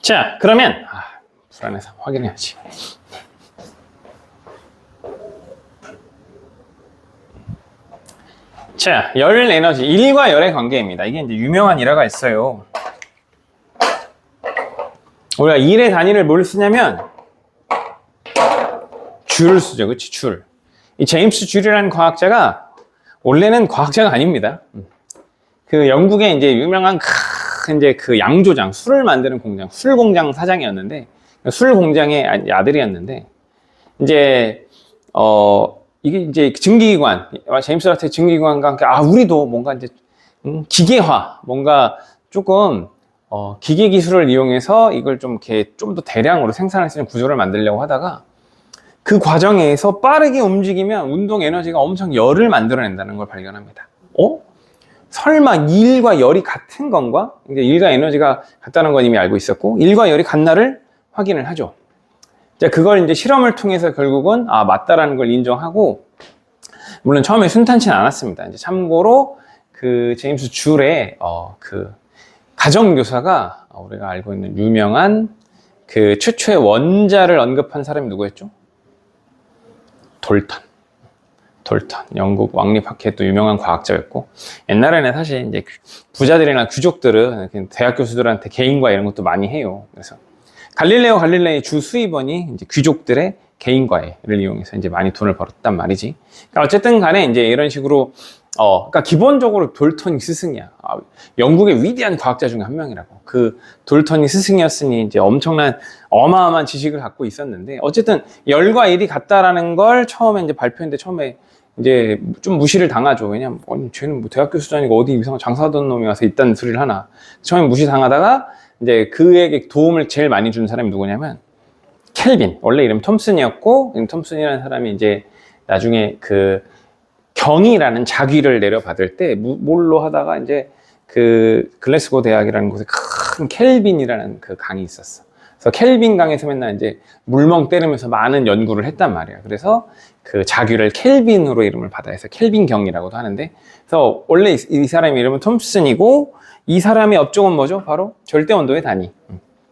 자, 그러면 불안해서 확인해야지. 자, 열 에너지, 1과 열의 관계입니다. 이게 이제 유명한 일화가 있어요. 우리가 1의 단위를 뭘 쓰냐면 줄을 쓰죠. 그치? 줄. 이 제임스 줄이라는 과학자가 원래는 과학자가 아닙니다. 그 영국의 이제 유명한 이제 그 양조장, 술을 만드는 공장, 술 공장 사장이었는데, 술 공장의 아들이었는데, 이제 이게 이제 증기기관, 제임스 와트의 증기기관과 함께 우리도 뭔가 이제 기계화, 뭔가 조금 기계 기술을 이용해서 이걸 좀 이렇게 좀 더 대량으로 생산할 수 있는 구조를 만들려고 하다가 그 과정에서 빠르게 움직이면 운동 에너지가 엄청 열을 만들어낸다는 걸 발견합니다. 설마 1과 열이 같은 건가? 이제 1과 에너지가 같다는 건 이미 알고 있었고 1과 열이 같나를 확인을 하죠. 자, 그걸 이제 실험을 통해서 결국은 맞다라는 걸 인정하고, 물론 처음에 순탄치는 않았습니다. 이제 참고로 그 제임스 줄의 그 가정교사가 우리가 알고 있는 유명한 그 최초의 원자를 언급한 사람이 누구였죠? 돌턴, 영국 왕립학회의 또 유명한 과학자였고, 옛날에는 사실 이제 부자들이나 귀족들은 대학 교수들한테 개인과 이런 것도 많이 해요. 그래서 갈릴레오 갈릴레이 주 수입원이 이제 귀족들의 개인과외를 이용해서 이제 많이 돈을 벌었단 말이지. 그러니까 어쨌든 간에 이제 이런 식으로 그러니까 기본적으로 돌턴이 스승이야. 영국의 위대한 과학자 중에 한 명이라고. 그 돌턴이 스승이었으니 이제 엄청난 어마어마한 지식을 갖고 있었는데, 어쨌든 열과 일이 같다라는 걸 처음에 이제 발표했는데 처음에 이제 좀 무시를 당하죠. 왜냐면 쟤는 뭐 대학 교수도 아니고 어디 이상한 장사하던 놈이 와서 이딴 소리를 하나. 처음에 무시당하다가 이제 그에게 도움을 제일 많이 준 사람이 누구냐면 켈빈. 원래 이름 톰슨이었고, 톰슨이라는 사람이 이제 나중에 그 경이라는 자귀를 내려받을 때 뭘로 하다가 이제 그 글래스고 대학이라는 곳에 큰 켈빈이라는 그 강이 있었어. 그래서 켈빈 강에서 맨날 이제 물멍 때리면서 많은 연구를 했단 말이야. 그래서 그 자귀를 켈빈으로 이름을 받아 해서 켈빈 경이라고도 하는데, 그래서 원래 이 사람의 이름은 톰슨이고, 이 사람의 업종은 뭐죠? 바로 절대온도의 단위.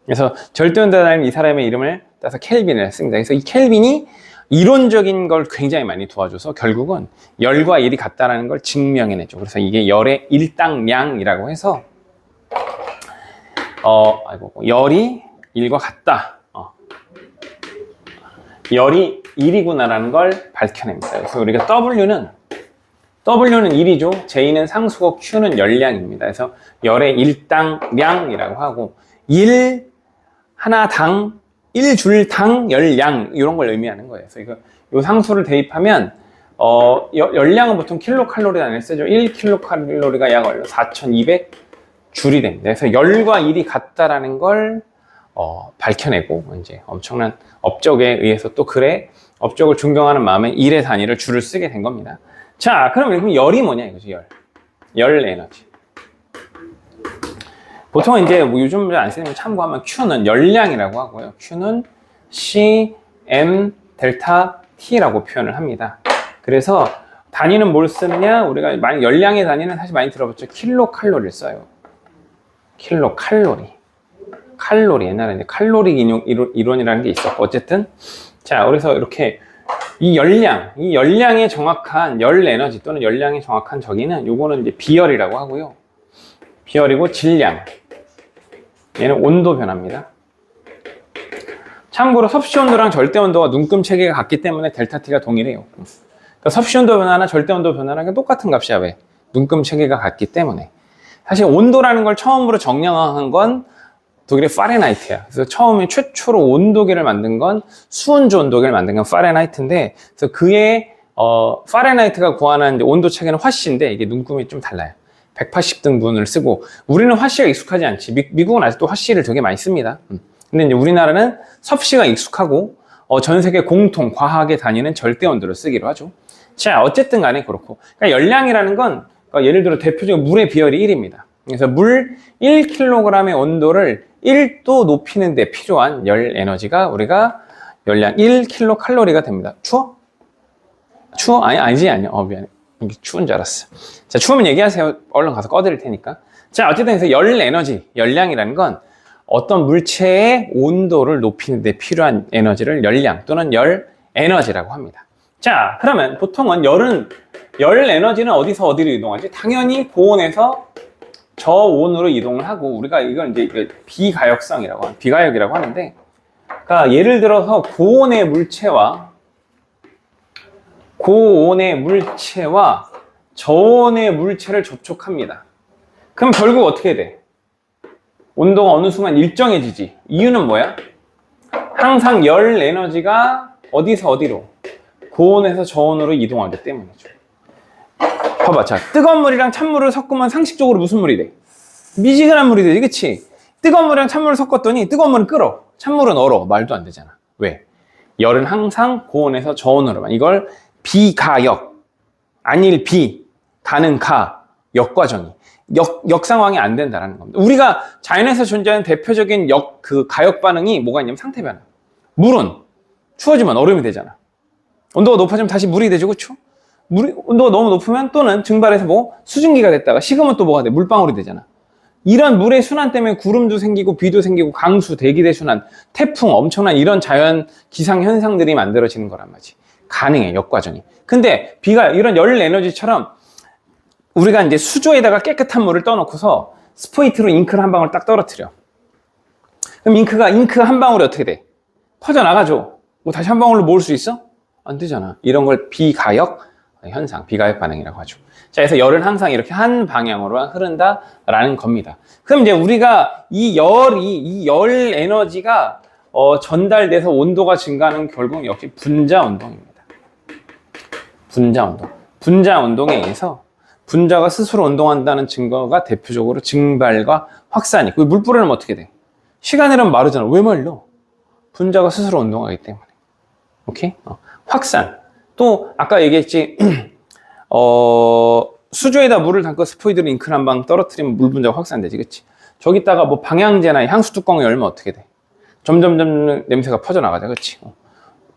그래서 절대온도의 단위는 이 사람의 이름을 따서 켈빈을 했습니다. 그래서 이 켈빈이 이론적인 걸 굉장히 많이 도와줘서 결국은 열과 일이 같다라는 걸 증명해내죠. 그래서 이게 열의 일당량이라고 해서 열이 1과 같다. 열이 1이구나라는 걸 밝혀냅니다. 그래서 우리가 W는 1이죠. J는 상수고 Q는 열량입니다. 그래서 열의 일당량이라고 하고 1줄당 열량 이런 걸 의미하는 거예요. 그래서 이 상수를 대입하면 열량은 보통 킬로칼로리 단위를 쓰죠. 1킬로칼로리가 약 4,200줄이 됩니다. 그래서 열과 일이 같다라는 걸 밝혀내고 이제 엄청난 업적에 의해서 또 업적을 존경하는 마음에 일의 단위를 줄을 쓰게 된 겁니다. 자, 그럼 열이 뭐냐 이거죠. 열 에너지. 보통 이제 요즘 안 쓰는 참고하면 Q는 열량이라고 하고요. Q는 CM 델타 T라고 표현을 합니다. 그래서 단위는 뭘 쓰느냐? 우리가 만약 열량의 단위는 사실 많이 들어봤죠. 킬로칼로리를 써요. 킬로칼로리. 옛날에 이제 칼로리 이론이라는 게 있었고, 어쨌든 자, 그래서 이렇게 이 열량의 정확한 열 에너지 또는 열량의 정확한 정의는 요거는 이제 비열이라고 하고요. 비열이고 질량. 얘는 온도 변화입니다. 참고로 섭씨 온도랑 절대 온도가 눈금 체계가 같기 때문에 델타 T가 동일해요. 그러니까 섭씨 온도 변화나 절대 온도 변화랑 똑같은 값이야. 왜? 눈금 체계가 같기 때문에. 사실 온도라는 걸 처음으로 정량한 건 독일의 파렌하이트야. 그래서 처음에 최초로 온도계를 만든 건 수온조 온도계를 만든 건 파렌하이트인데, 그래서 그의 파렌하이트가 구하는 온도 체계는 화씨인데 이게 눈금이 좀 달라요. 180등분을 쓰고, 우리는 화씨가 익숙하지 않지. 미국은 아직도 화씨를 되게 많이 씁니다. 근데 이제 우리나라는 섭씨가 익숙하고 전 세계 공통 과학의 단위는 절대 온도를 쓰기로 하죠. 자, 어쨌든 간에 그렇고, 그러니까 열량이라는 건 예를 들어 대표적으로 물의 비열이 1입니다. 그래서 물 1kg의 온도를 1도 높이는 데 필요한 열 에너지가 우리가 열량 1kcal가 됩니다. 추워? 아니지. 미안해. 이게 추운 줄 알았어. 자, 추우면 얘기하세요. 얼른 가서 꺼드릴 테니까. 자, 어쨌든 그래서 열 에너지, 열량이라는 건 어떤 물체의 온도를 높이는 데 필요한 에너지를 열량 또는 열 에너지라고 합니다. 자, 그러면 보통은 열 에너지는 어디서 어디로 이동하지? 당연히 고온에서 저온으로 이동을 하고, 우리가 이걸 이제 비가역이라고 하는데, 그러니까 예를 들어서 고온의 물체와 저온의 물체를 접촉합니다. 그럼 결국 어떻게 돼? 온도가 어느 순간 일정해지지. 이유는 뭐야? 항상 열 에너지가 어디서 어디로? 고온에서 저온으로 이동하기 때문이죠. 봐봐. 자, 뜨거운 물이랑 찬물을 섞으면 상식적으로 무슨 물이 돼? 미지근한 물이 되지, 그치? 뜨거운 물이랑 찬물을 섞었더니 뜨거운 물은 끓어. 찬물은 얼어. 말도 안 되잖아. 왜? 열은 항상 고온에서 저온으로만. 이걸 비가역. 아닐 비. 가는 가. 역과정이. 역상황이 안 된다는 겁니다. 우리가 자연에서 존재하는 대표적인 가역 반응이 뭐가 있냐면 상태 변화. 물은 추워지면 얼음이 되잖아. 온도가 높아지면 다시 물이 되죠, 그렇죠? 온도가 너무 높으면 또는 증발해서 수증기가 됐다가 식으면 또 뭐가 돼? 물방울이 되잖아. 이런 물의 순환 때문에 구름도 생기고 비도 생기고 강수, 대기대 순환, 태풍, 엄청난 이런 자연 기상 현상들이 만들어지는 거란 말이지. 가능해, 역과정이. 근데 비가 이런 열 에너지처럼 우리가 이제 수조에다가 깨끗한 물을 떠놓고서 스포이트로 잉크를 한 방울 딱 떨어뜨려. 그럼 잉크 한 방울이 어떻게 돼? 퍼져나가죠. 다시 한 방울로 모을 수 있어? 안 되잖아. 이런 걸 비가역 현상, 비가역 반응이라고 하죠. 자, 그래서 열은 항상 이렇게 한 방향으로 흐른다라는 겁니다. 그럼 이제 우리가 이 열 에너지가 전달돼서 온도가 증가하는 결국은 역시 분자 운동입니다. 분자 운동에 의해서 분자가 스스로 운동한다는 증거가 대표적으로 증발과 확산이. 물 뿌리면 어떻게 돼? 시간이라면 마르잖아. 왜 말려? 분자가 스스로 운동하기 때문에. 오케이? 확산. 또 아까 얘기했지. 수조에다 물을 담고 스포이드로 잉크를 한 방 떨어뜨리면 물 분자가 확산되지, 그치? 저기다가 방향제나 향수 뚜껑을 열면 어떻게 돼? 점점 냄새가 퍼져나가자, 그치?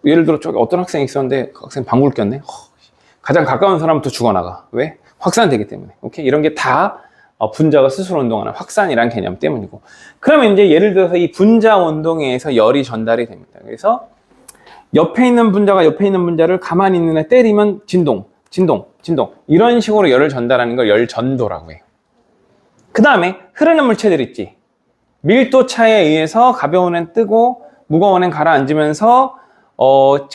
예를 들어 저기 어떤 학생이 있었는데 그 학생 방울 꼈네. 가장 가까운 사람부터 죽어나가. 왜? 확산되기 때문에. 오케이? 이런 게 다 분자가 스스로 운동하는 확산이라는 개념 때문이고. 그러면 이제 예를 들어서 이 분자 운동에 의해서 열이 전달이 됩니다. 그래서 옆에 있는 분자를 가만히 있는 애 때리면 진동. 이런 식으로 열을 전달하는 걸 열전도라고 해요. 그 다음에 흐르는 물체들 있지. 밀도 차에 의해서 가벼운 애는 뜨고 무거운 애는 가라앉으면서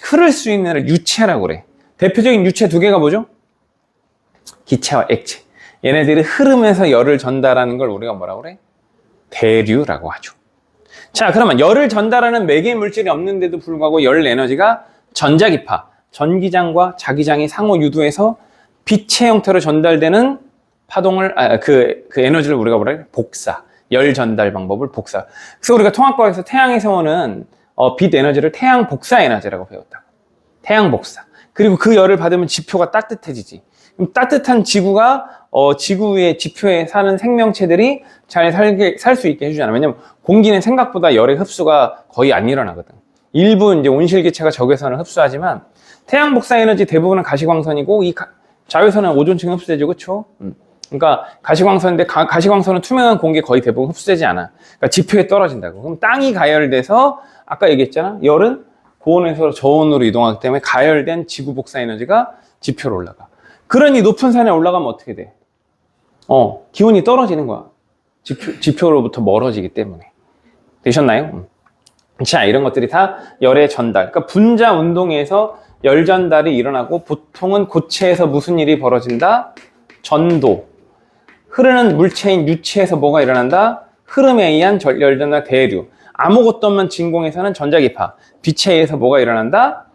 흐를 수 있는 애를 유체라고 그래. 대표적인 유체 두 개가 뭐죠? 기체와 액체. 얘네들이 흐르면서 열을 전달하는 걸 우리가 뭐라고 그래? 대류라고 하죠. 자, 그러면 열을 전달하는 매개 물질이 없는데도 불구하고 열 에너지가 전자기파, 전기장과 자기장이 상호 유도해서 빛의 형태로 전달되는 파동을, 그 에너지를 우리가 뭐라 그래? 복사. 열 전달 방법을 복사. 그래서 우리가 통합과학에서 태양에서 오는 빛 에너지를 태양 복사 에너지라고 배웠다. 태양 복사. 그리고 그 열을 받으면 지표가 따뜻해지지. 그럼 따뜻한 지구가 지구 위에 지표에 사는 생명체들이 잘 살 수 있게 해주잖아. 왜냐면 공기는 생각보다 열의 흡수가 거의 안 일어나거든. 일부 이제 온실기체가 적외선을 흡수하지만 태양 복사 에너지 대부분은 가시광선이고 이 자외선은 오존층 흡수되죠, 그렇죠? 그러니까 가시광선인데 가시광선은 투명한 공기에 거의 대부분 흡수되지 않아. 그러니까 지표에 떨어진다고. 그럼 땅이 가열돼서 아까 얘기했잖아. 열은 고온에서 저온으로 이동하기 때문에 가열된 지구 복사 에너지가 지표로 올라가. 그러니 높은 산에 올라가면 어떻게 돼? 기온이 떨어지는 거야. 지표로부터 멀어지기 때문에. 되셨나요? 자, 이런 것들이 다 열의 전달. 그러니까 분자 운동에서 열 전달이 일어나고 보통은 고체에서 무슨 일이 벌어진다? 전도. 흐르는 물체인 유체에서 뭐가 일어난다? 흐름에 의한 열 전달 대류. 아무것도 없는 진공에서는 전자기파. 빛에 의해서 뭐가 일어난다?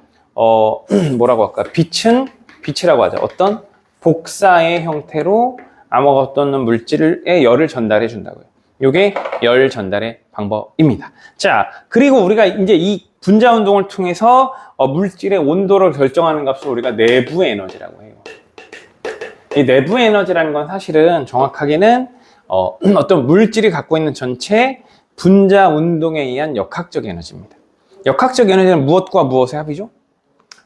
뭐라고 할까? 빛이라고 하죠. 어떤 복사의 형태로 아무것도 없는 물질에 열을 전달해 준다고요. 이게 열 전달의 방법입니다. 자, 그리고 우리가 이제 이 분자 운동을 통해서 물질의 온도를 결정하는 값을 우리가 내부 에너지라고 해요. 이 내부 에너지라는 건 사실은 정확하게는 어떤 물질이 갖고 있는 전체 분자 운동에 의한 역학적 에너지입니다. 역학적 에너지는 무엇과 무엇의 합이죠?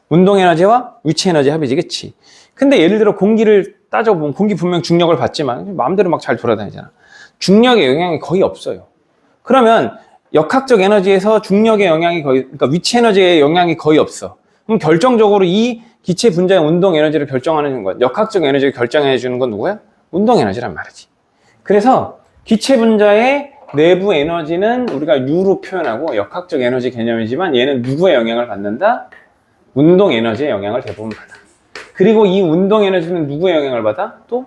운동 에너지와 위치 에너지 합이지, 그치? 근데 예를 들어 공기를 따져보면 공기 분명 중력을 받지만 마음대로 막 잘 돌아다니잖아. 중력의 영향이 거의 없어요. 그러면 역학적 에너지에서 중력의 영향이 거의, 그러니까 위치 에너지의 영향이 거의 없어. 그럼 결정적으로 이 기체 분자의 운동 에너지를 결정하는 건, 역학적 에너지를 결정해 주는 건 누구야? 운동 에너지란 말이지. 그래서 기체 분자의 내부 에너지는 우리가 U로 표현하고 역학적 에너지 개념이지만 얘는 누구의 영향을 받는다? 운동 에너지의 영향을 대부분 받아. 그리고 이 운동 에너지는 누구의 영향을 받아? 또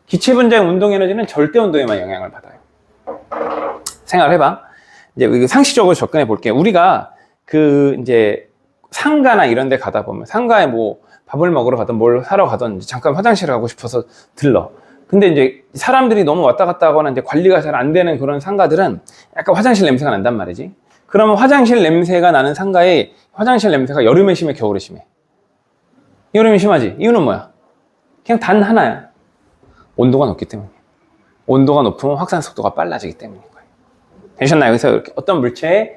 기체 분자의 운동 에너지는 절대 온도에만 영향을 받아요. 생각해봐. 이제 상식적으로 접근해 볼게요. 우리가 이제 상가나 이런 데 가다 보면 상가에 뭐 밥을 먹으러 가든 뭘 사러 가든 잠깐 화장실을 가고 싶어서 들러. 근데 이제 사람들이 너무 왔다 갔다 하거나 이제 관리가 잘 안 되는 그런 상가들은 약간 화장실 냄새가 난단 말이지. 그러면 화장실 냄새가 나는 상가에 화장실 냄새가 여름에 심해, 겨울에 심해? 여름에 심하지. 이유는 뭐야? 그냥 단 하나야. 온도가 높기 때문이야. 온도가 높으면 확산 속도가 빨라지기 때문인 거예요. 되셨나요? 그래서 이렇게 어떤 물체의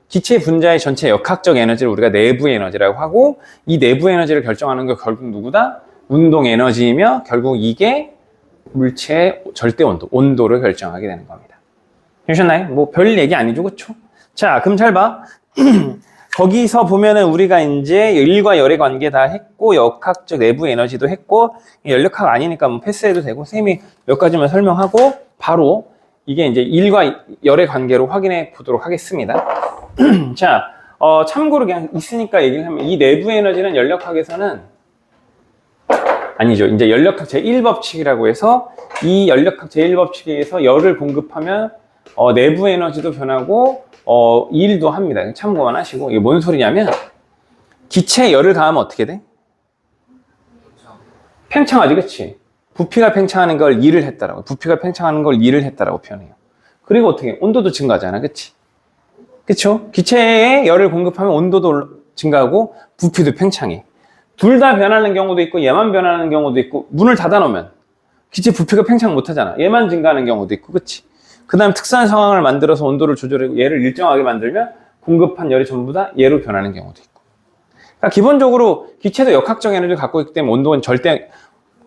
기체 분자의 전체 역학적 에너지를 우리가 내부 에너지라고 하고, 이 내부 에너지를 결정하는 게 결국 누구다? 운동 에너지이며, 결국 이게 물체의 절대 온도를 결정하게 되는 겁니다. 되셨나요? 뭐 별 얘기 아니죠, 그쵸? 자, 그럼 잘 봐. 거기서 보면은 우리가 이제 일과 열의 관계 다 했고, 역학적 내부 에너지도 했고, 열역학 아니니까 뭐 패스해도 되고, 쌤이 몇 가지만 설명하고, 바로 이게 이제 일과 열의 관계로 확인해 보도록 하겠습니다. 자, 참고로 그냥 있으니까 얘기를 하면, 이 내부 에너지는 열역학에서는 아니죠. 이제 열역학 제1법칙이라고 해서, 이 열역학 제1법칙에서 열을 공급하면 내부 에너지도 변하고 일도 합니다. 참고만 하시고. 이게 뭔 소리냐면, 기체에 열을 가하면 어떻게 돼? 팽창하지, 그치? 부피가 팽창하는 걸 일을 했다라고, 부피가 팽창하는 걸 일을 했다라고 표현해요. 그리고 어떻게? 온도도 증가하잖아, 그치? 그쵸? 기체에 열을 공급하면 온도도 증가하고 부피도 팽창해. 둘 다 변하는 경우도 있고 얘만 변하는 경우도 있고, 문을 닫아 놓으면 기체 부피가 팽창 못 하잖아. 얘만 증가하는 경우도 있고, 그치? 그 다음 특수한 상황을 만들어서 온도를 조절하고 얘를 일정하게 만들면 공급한 열이 전부 다 얘로 변하는 경우도 있고. 그러니까 기본적으로 기체도 역학적 에너지를 갖고 있기 때문에 온도는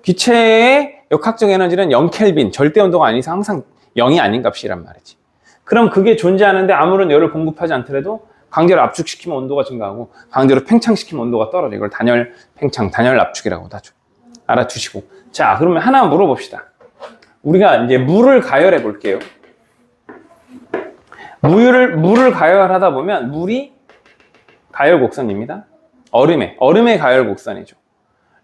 기체의 역학적 에너지는 0켈빈, 절대 온도가 아닌 이상 항상 0이 아닌 값이란 말이지. 그럼 그게 존재하는데 아무런 열을 공급하지 않더라도 강제로 압축시키면 온도가 증가하고 강제로 팽창시키면 온도가 떨어져. 이걸 단열 팽창, 단열 압축이라고도 하죠. 알아두시고. 자, 그러면 하나 물어봅시다. 우리가 이제 물을 가열해 볼게요. 물을 가열하다 보면 물이 가열 곡선입니다. 얼음의 가열 곡선이죠.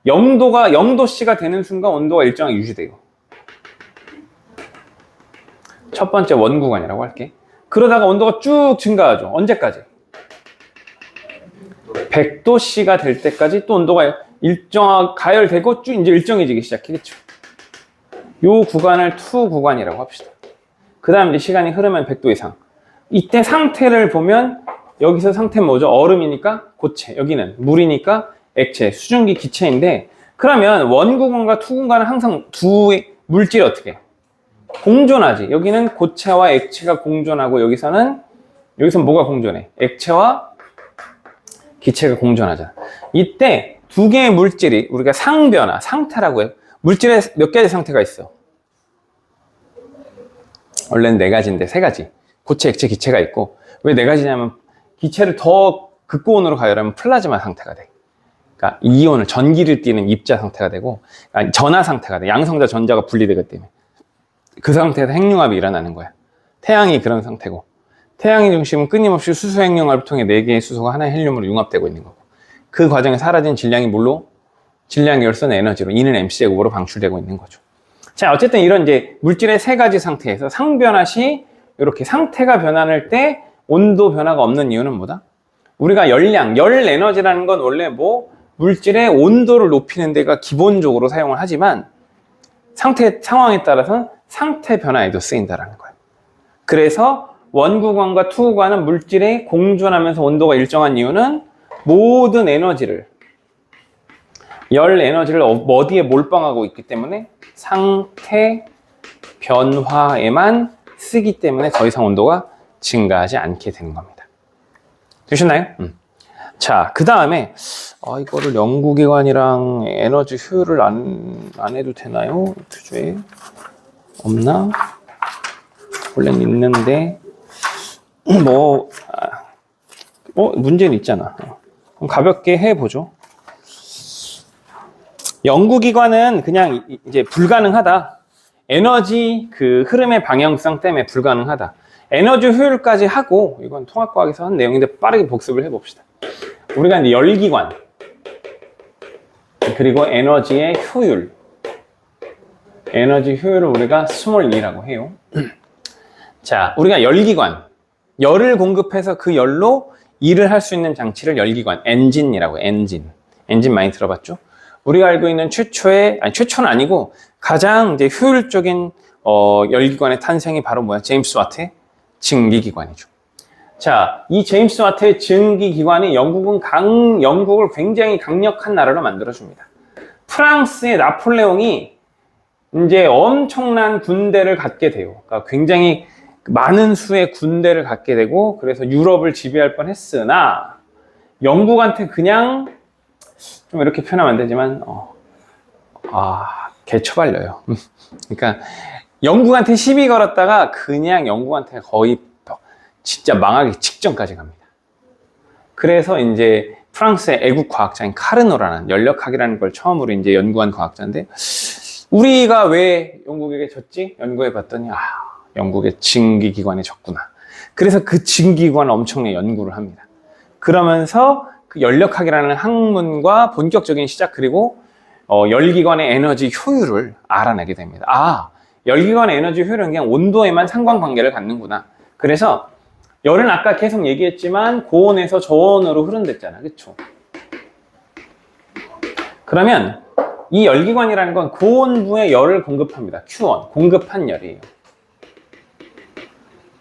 0도씨가 되는 순간 온도가 일정하게 유지돼요. 첫 번째 원구간이라고 할게. 그러다가 온도가 쭉 증가하죠. 언제까지? 100도씨가 될 때까지 또 온도가 가열되고 쭉 이제 일정해지기 시작하겠죠. 요 구간을 투 구간이라고 합시다. 그 다음 이제 시간이 흐르면 100도 이상. 이때 상태를 보면, 여기서 상태는 뭐죠? 얼음이니까 고체, 여기는 물이니까 액체, 수증기 기체인데, 그러면 원구간과 투구간은 항상 두 물질이 어떻게 해? 공존하지. 여기는 고체와 액체가 공존하고, 여기서는 뭐가 공존해? 액체와 기체가 공존하잖아. 이때 두 개의 물질이 우리가 상변화, 상태라고 해요. 물질에 몇 가지 상태가 있어? 원래는 네 가지인데 세 가지. 고체, 액체, 기체가 있고, 왜 네 가지냐면 기체를 더 극고온으로 가열하면 플라즈마 상태가 돼. 그러니까 이온을, 전기를 띠는 입자 상태가 되고, 그러니까 전하 상태가 돼. 양성자, 전자가 분리되기 때문에. 그 상태에서 핵융합이 일어나는 거야. 태양이 그런 상태고, 태양의 중심은 끊임없이 수소 핵융합을 통해 4개의 수소가 하나의 헬륨으로 융합되고 있는 거고, 그 과정에 사라진 질량이 뭘로? 질량 열선 에너지로, E는 mc제곱으로 방출되고 있는 거죠. 자, 어쨌든 이런 이제 물질의 세 가지 상태에서 상변화 시 이렇게 상태가 변할 때 온도 변화가 없는 이유는 뭐다? 우리가 열 에너지라는 건 원래 물질의 온도를 높이는 데가 기본적으로 사용을 하지만, 상황에 따라서는 상태 변화에도 쓰인다라는 거예요. 그래서 원구간과 투구간은 물질이 공존하면서 온도가 일정한 이유는 모든 에너지를, 열 에너지를 어디에 몰빵하고 있기 때문에 상태 변화에만 쓰기 때문에 더 이상 온도가 증가하지 않게 되는 겁니다. 되셨나요? 자, 그 다음에 이거를 연구기관이랑 에너지 효율을 안 해도 되나요? 투조에 없나? 원래는 있는데 뭐 문제는 있잖아. 그럼 가볍게 해보죠. 연구기관은 그냥 이제 불가능하다. 에너지 그 흐름의 방향성 때문에 불가능하다. 에너지 효율까지 하고, 이건 통합과학에서 한 내용인데 빠르게 복습을 해봅시다. 우리가 이제 열기관, 그리고 에너지의 효율. 에너지 효율을 우리가 스몰 e라고 해요. 자, 우리가 열기관, 열을 공급해서 그 열로 일을 할 수 있는 장치를 열기관, 엔진이라고 해요. 엔진 많이 들어봤죠? 우리가 알고 있는 최초는 아니고 가장 이제 효율적인 열기관의 탄생이 바로 뭐야? 제임스 와트의 증기기관이죠. 자, 이 제임스 와트의 증기기관이 영국을 굉장히 강력한 나라로 만들어줍니다. 프랑스의 나폴레옹이 이제 엄청난 군대를 갖게 돼요. 그러니까 굉장히 많은 수의 군대를 갖게 되고, 그래서 유럽을 지배할 뻔했으나 영국한테 그냥 좀 이렇게 표현하면 안 되지만 개처발려요. 그러니까 영국한테 시비 걸었다가 그냥 영국한테 거의 진짜 망하기 직전까지 갑니다. 그래서 이제 프랑스의 애국 과학자인 카르노라는 연력학이라는 걸 처음으로 이제 연구한 과학자인데, 우리가 왜 영국에게 졌지? 연구해 봤더니 영국의 증기기관에 졌구나. 그래서 그 증기기관을 엄청나게 연구를 합니다. 그러면서 그 연력학이라는 학문과 본격적인 시작, 그리고 열기관의 에너지 효율을 알아내게 됩니다. 열기관의 에너지 효율은 그냥 온도에만 상관관계를 갖는구나. 그래서 열은 아까 계속 얘기했지만 고온에서 저온으로 흐른댔잖아. 그쵸? 그러면 이 열기관이라는 건 고온부에 열을 공급합니다. Q1, 공급한 열이에요.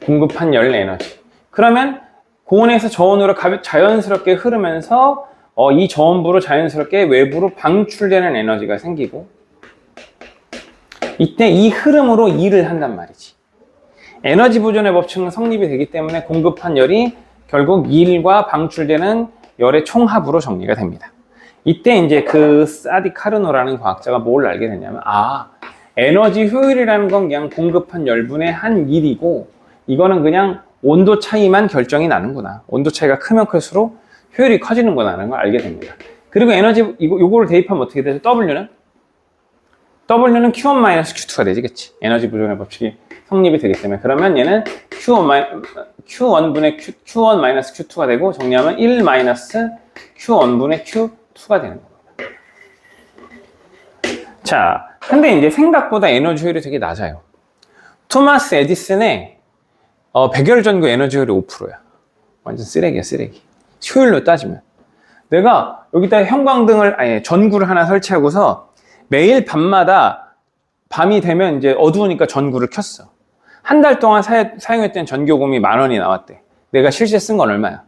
공급한 열 에너지. 그러면 고온에서 저온으로 자연스럽게 흐르면서 이 저온부로 자연스럽게 외부로 방출되는 에너지가 생기고, 이때 이 흐름으로 일을 한단 말이지. 에너지 보존의 법칙은 성립이 되기 때문에 공급한 열이 결국 일과 방출되는 열의 총합으로 정리가 됩니다. 이때 이제 그 사디 카르노라는 과학자가 뭘 알게 됐냐면, 에너지 효율이라는 건 그냥 공급한 열분의 한 일이고, 이거는 그냥 온도 차이만 결정이 나는구나. 온도 차이가 크면 클수록 효율이 커지는구나 하는 걸 알게 됩니다. 그리고 에너지, 요거를 대입하면 어떻게 되죠? W는 Q1-Q2가 되지, 그치? 에너지 보존의 법칙이 성립이 되기 때문에. 그러면 얘는 Q1분의 Q1-Q2가 되고, 정리하면 1-Q1분의 Q2가 되는 겁니다. 자, 근데 이제 생각보다 에너지 효율이 되게 낮아요. 토마스 에디슨의 백열전구 에너지 효율이 5%야. 완전 쓰레기야, 쓰레기. 효율로 따지면. 내가 여기다 전구를 하나 설치하고서 매일 밤이 되면 이제 어두우니까 전구를 켰어. 한 달 동안 사용했던 전기요금이 10,000원이 나왔대. 내가 실제 쓴 건 얼마야?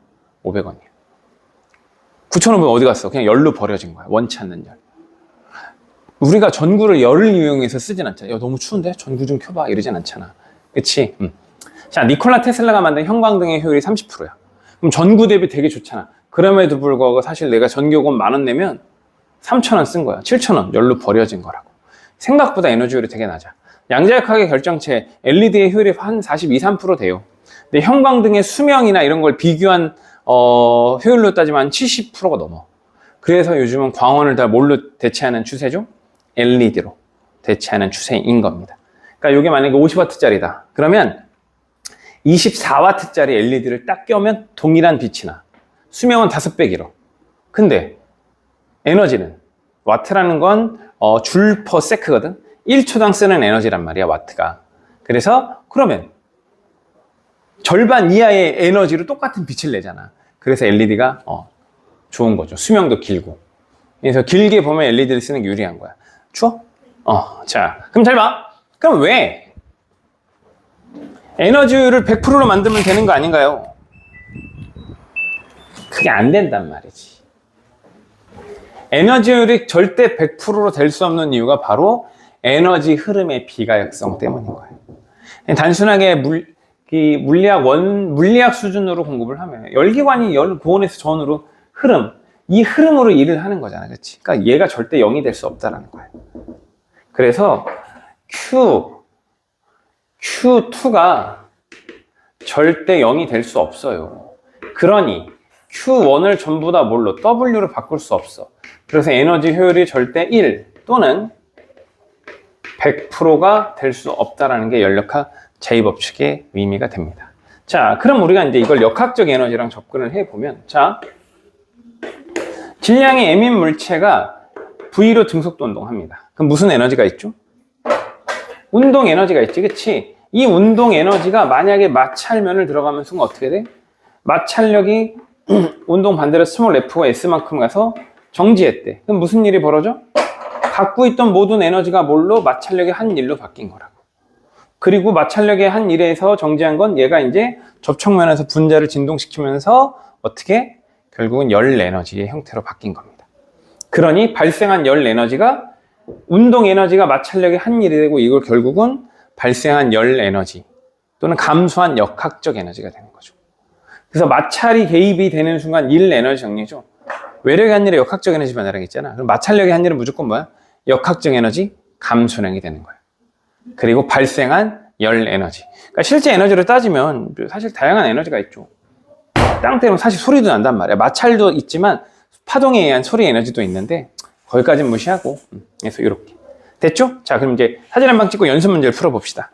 500원이야. 9,500원 어디 갔어? 그냥 열로 버려진 거야. 원치 않는 열. 우리가 전구를 열을 이용해서 쓰진 않잖아. 야, 너무 추운데? 전구 좀 켜봐. 이러진 않잖아. 그치? 자, 니콜라 테슬라가 만든 형광등의 효율이 30%야. 그럼 전구 대비 되게 좋잖아. 그럼에도 불구하고 사실 내가 전기요금 10,000원 내면 3,000원 쓴 거야. 7,000원 열로 버려진 거라고. 생각보다 에너지 효율이 되게 낮아. 양자역학의 결정체 LED의 효율이 한 42~43% 돼요. 근데 형광등의 수명이나 이런 걸 비교한 효율로 따지면 70%가 넘어. 그래서 요즘은 광원을 다 뭘로 대체하는 추세죠? LED로 대체하는 추세인 겁니다. 그러니까 이게 만약에 50W짜리다. 그러면 24W짜리 LED를 딱 껴면 동일한 빛이 나. 수명은 5배 길어. 근데 에너지는, 와트라는 건 줄 퍼 세크거든. 1초당 쓰는 에너지란 말이야, 와트가. 그래서 그러면 절반 이하의 에너지로 똑같은 빛을 내잖아. 그래서 LED가 좋은 거죠. 수명도 길고. 그래서 길게 보면 LED를 쓰는 게 유리한 거야. 추워? 자, 그럼 잘 봐. 그럼 왜 에너지를 100%로 만들면 되는 거 아닌가요? 그게 안 된단 말이지. 에너지율이 절대 100%로 될 수 없는 이유가 바로 에너지 흐름의 비가역성 때문인 거예요. 단순하게 물리학 수준으로 공급을 하면 열기관이 고온에서 저온으로 이 흐름으로 일을 하는 거잖아, 그렇지? 그러니까 얘가 절대 0이 될 수 없다라는 거예요. 그래서 Q2가 절대 0이 될 수 없어요. 그러니 Q1을 전부 다 뭘로? W로 바꿀 수 없어. 그래서 에너지 효율이 절대 1 또는 100%가 될 수 없다라는 게 연력학 제2법칙의 의미가 됩니다. 자, 그럼 우리가 이제 이걸 역학적 에너지랑 접근을 해보면, 자, 질량이 M인 물체가 V로 등속도 운동합니다. 그럼 무슨 에너지가 있죠? 운동 에너지가 있지, 그치? 이 운동 에너지가 만약에 마찰면을 들어가면 순간 어떻게 돼? 마찰력이 운동 반대로 스몰 f가 s만큼 가서 정지했대. 그럼 무슨 일이 벌어져? 갖고 있던 모든 에너지가 뭘로? 마찰력의 한 일로 바뀐 거라고. 그리고 마찰력의 한 일에서 정지한 건 얘가 이제 접촉면에서 분자를 진동시키면서 어떻게? 결국은 열 에너지의 형태로 바뀐 겁니다. 그러니 발생한 열 에너지가 운동 에너지가 마찰력의 한 일이 되고 이걸 결국은 발생한 열 에너지 또는 감소한 역학적 에너지가 되는 거죠. 그래서 마찰이 개입이 되는 순간 일 에너지 정리죠. 외력의 한 일에 역학적 에너지 변화라고 했잖아. 그럼 마찰력의 한 일은 무조건 뭐야? 역학적 에너지 감소량이 되는 거야. 그리고 발생한 열 에너지. 그러니까 실제 에너지로 따지면 사실 다양한 에너지가 있죠. 땅 때문에 사실 소리도 난단 말이야. 마찰도 있지만 파동에 의한 소리 에너지도 있는데 거기까지는 무시하고 그래서 이렇게 됐죠? 자, 그럼 이제 사진 한 방 찍고 연습 문제를 풀어봅시다.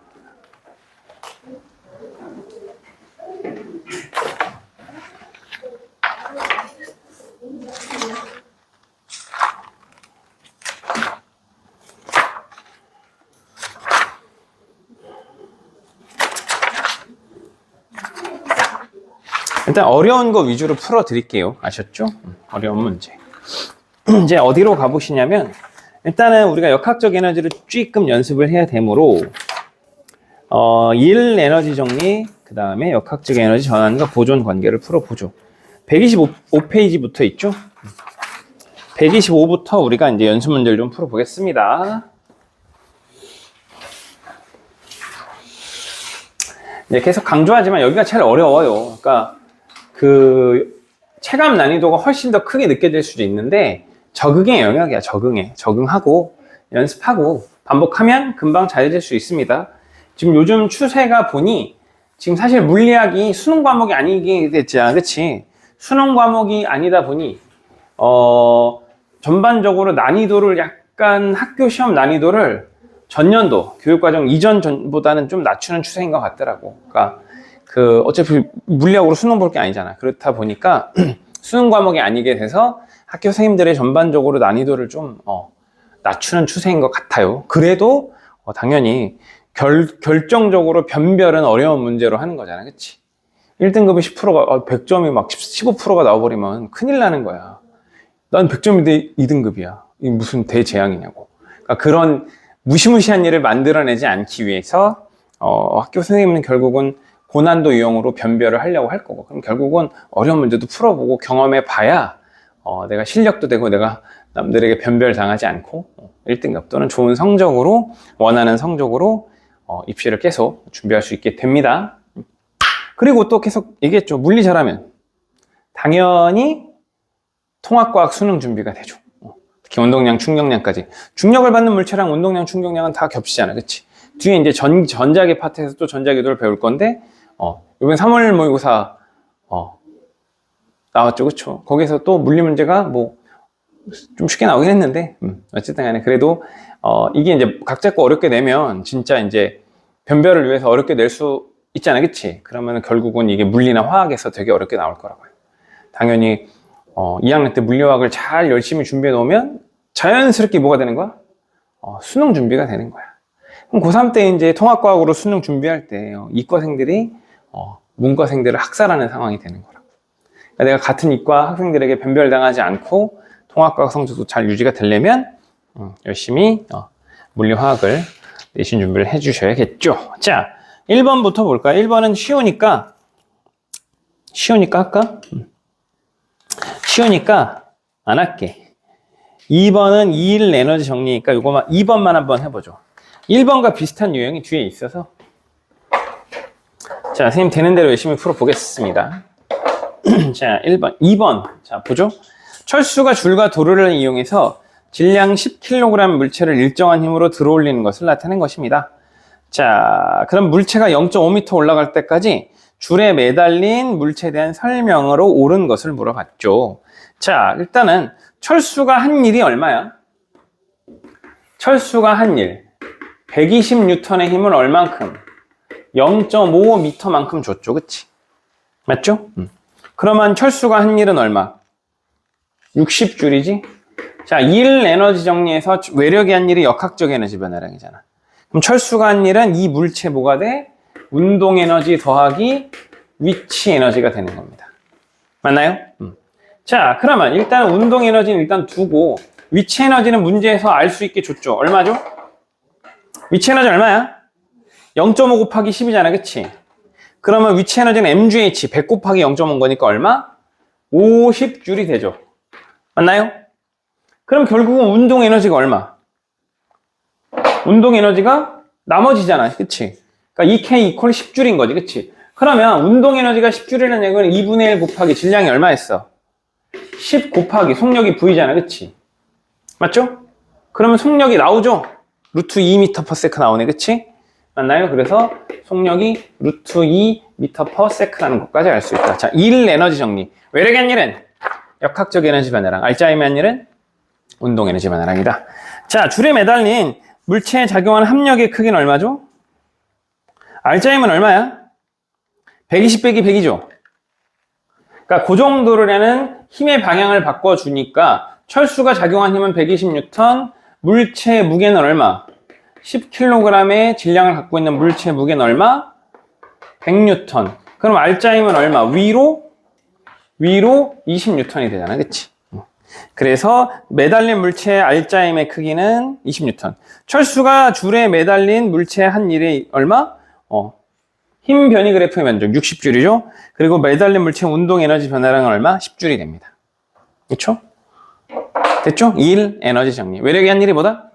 일단 어려운 거 위주로 풀어드릴게요. 아셨죠? 어려운 문제. 이제 어디로 가보시냐면 일단은 우리가 역학적 에너지를 쥐끔 연습을 해야 되므로 일 에너지 정리, 그 다음에 역학적 에너지 전환과 보존 관계를 풀어보죠. 125페이지부터 있죠? 125부터 우리가 이제 연습 문제를 좀 풀어보겠습니다. 이제 계속 강조하지만 여기가 제일 어려워요. 그러니까 그 체감 난이도가 훨씬 더 크게 느껴질 수도 있는데 적응의 영역이야. 적응하고 연습하고 반복하면 금방 잘해질 수 있습니다. 지금 요즘 추세가 보니 지금 사실 물리학이 수능 과목이 아니게 됐잖아, 그치? 수능 과목이 아니다 보니 전반적으로 난이도를 약간 학교 시험 난이도를 전년도 교육과정 이전 전보다는 좀 낮추는 추세인 것 같더라고. 그러니까 어차피 물리학으로 수능 볼 게 아니잖아. 그렇다 보니까 수능 과목이 아니게 돼서 학교 선생님들의 전반적으로 난이도를 좀 낮추는 추세인 것 같아요. 그래도 당연히 결정적으로 변별은 어려운 문제로 하는 거잖아, 그치? 1등급이 10%가 100점이 막 15%가 나와버리면 큰일 나는 거야. 난 100점인데 2등급이야. 이게 무슨 대재앙이냐고. 그러니까 그런 무시무시한 일을 만들어내지 않기 위해서 학교 선생님은 결국은 고난도 유형으로 변별을 하려고 할 거고, 그럼 결국은 어려운 문제도 풀어보고 경험해 봐야 내가 실력도 되고 내가 남들에게 변별당하지 않고 1등급 또는 좋은 성적으로, 원하는 성적으로 입시를 계속 준비할 수 있게 됩니다. 그리고 또 계속 얘기했죠. 물리 잘하면 당연히 통합과학 수능 준비가 되죠. 특히 운동량, 충격량까지. 중력을 받는 물체랑 운동량, 충격량은 다 겹치잖아, 그치? 뒤에 이제 전자기 파트에서 또 전자기도를 배울 건데 이번 3월 모의고사 나왔죠, 그쵸? 거기서 또 물리 문제가 뭐 좀 쉽게 나오긴 했는데 어쨌든 간에 그래도 이게 이제 각자 거 어렵게 내면 진짜 이제 변별을 위해서 어렵게 낼 수 있잖아, 그치? 그러면 결국은 이게 물리나 화학에서 되게 어렵게 나올 거라고요. 당연히 2학년 때 물리화학을 잘 열심히 준비해 놓으면 자연스럽게 뭐가 되는 거야? 수능 준비가 되는 거야. 그럼 고3 때 이제 통합과학으로 수능 준비할 때 이과생들이 문과생들을 학살하는 상황이 되는 거라고. 그러니까 내가 같은 이과 학생들에게 변별당하지 않고 통합과학 성적도 잘 유지가 되려면 열심히 물리화학을 내신 준비를 해주셔야겠죠. 자, 1번부터 볼까요? 1번은 쉬우니까 할까? 쉬우니까 안 할게. 2번은 2일 에너지 정리니까 이거만 2번만 한번 해보죠. 1번과 비슷한 유형이 뒤에 있어서 자, 선생님 되는 대로 열심히 풀어보겠습니다. 자, 1번, 2번. 자, 보죠. 철수가 줄과 도르를 이용해서 질량 10kg 물체를 일정한 힘으로 들어올리는 것을 나타낸 것입니다. 자, 그럼 물체가 0.5m 올라갈 때까지 줄에 매달린 물체에 대한 설명으로 옳은 것을 물어봤죠. 자, 일단은 철수가 한 일이 얼마야? 철수가 한 일. 120N의 힘을 얼만큼? 0.55m만큼 줬죠. 그치? 맞죠? 그러면 철수가 한 일은 얼마? 60줄이지? 자, 일 에너지 정리에서 외력이 한 일이 역학적 에너지 변화량이잖아. 그럼 철수가 한 일은 이 물체 뭐가 돼? 운동 에너지 더하기 위치 에너지가 되는 겁니다. 맞나요? 자, 그러면 일단 운동 에너지는 일단 두고 위치 에너지는 문제에서 알 수 있게 줬죠. 얼마죠? 위치 에너지 얼마야? 0.5 곱하기 10이잖아. 그치? 그러면 위치 에너지는 mgh 100 곱하기 0.5 거니까 얼마? 50줄이 되죠. 맞나요? 그럼 결국은 운동 에너지가 얼마? 운동 에너지가 나머지잖아. 그치? 그러니까 2K 이퀄 10줄인 거지. 그치? 그러면 운동 에너지가 10줄이라는 얘기는 2분의 1 곱하기 질량이 얼마였어? 10 곱하기 속력이 V잖아. 그치? 맞죠? 그러면 속력이 나오죠? 루트 2m/s 나오네. 그치? 맞나요? 그래서 속력이 루트 2m/s라는 것까지 알 수 있다. 자, 일 에너지 정리. 외력의 한 일은 역학적 에너지 변화량. 알짜임의 한 일은 운동 에너지 변화량이다. 자, 줄에 매달린 물체에 작용하는 합력의 크기는 얼마죠? 알짜임은 얼마야? 120 빼기 100이죠. 그러니까 그 정도라는 힘의 방향을 바꿔주니까 철수가 작용한 힘은 120N, 물체의 무게는 얼마? 10kg의 질량을 갖고 있는 물체의 무게는 얼마? 100N. 그럼 알짜임은 얼마? 위로 20N이 되잖아. 그치? 그래서 매달린 물체의 알짜임의 크기는 20N. 철수가 줄에 매달린 물체의 한 일이 얼마? 힘 변이 그래프의 면적 60줄이죠. 그리고 매달린 물체의 운동 에너지 변화량은 얼마? 10줄이 됩니다. 그렇죠? 됐죠? 일 에너지 정리. 외력이 한 일이 뭐다?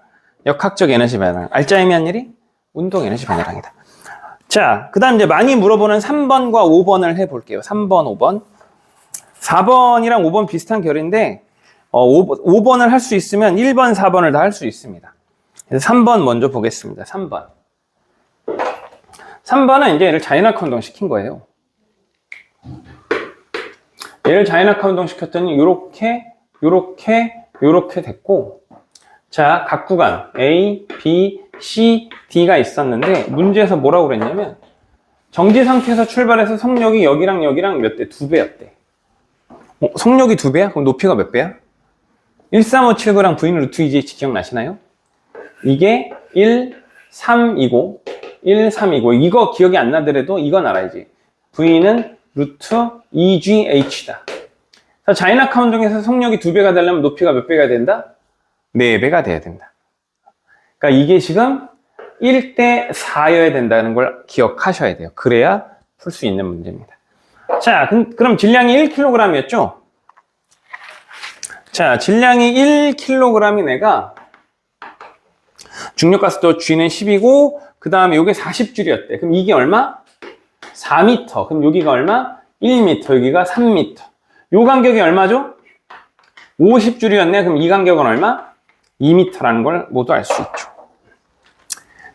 역학적 에너지 변화량. 알짜임이 한 일이 운동 에너지 변화량이다. 자, 그 다음 이제 많이 물어보는 3번과 5번을 해볼게요. 3번, 5번. 4번이랑 5번 비슷한 결인데 5번을 할 수 있으면 1번, 4번을 다 할 수 있습니다. 그래서 3번 먼저 보겠습니다. 3번. 3번은 이제 얘를 자연학화 운동 시킨 거예요. 얘를 자연학화 운동 시켰더니 요렇게 됐고, 자, 각 구간 A, B, C, D가 있었는데 문제에서 뭐라고 그랬냐면 정지 상태에서 출발해서 속력이 여기랑 몇 대? 2배였대. 속력이 2배야? 그럼 높이가 몇 배야? 13579랑 V는 루트 2GH 기억나시나요? 이게 1320 이거 기억이 안 나더라도 이건 알아야지. V는 루트 2GH다. 자연학화 운동에서 속력이 2배가 되려면 높이가 몇 배가 된다? 4배가 돼야 된다. 그러니까 이게 지금 1대 4여야 된다는 걸 기억하셔야 돼요. 그래야 풀 수 있는 문제입니다. 자, 그럼 질량이 1kg이었죠? 자, 질량이 1kg이 내가 중력가스도 G는 10이고 그 다음에 이게 40줄이었대. 그럼 이게 얼마? 4m. 그럼 여기가 얼마? 1m. 여기가 3m. 요 간격이 얼마죠? 50줄이었네. 그럼 이 간격은 얼마? 2m라는 걸 모두 알 수 있죠.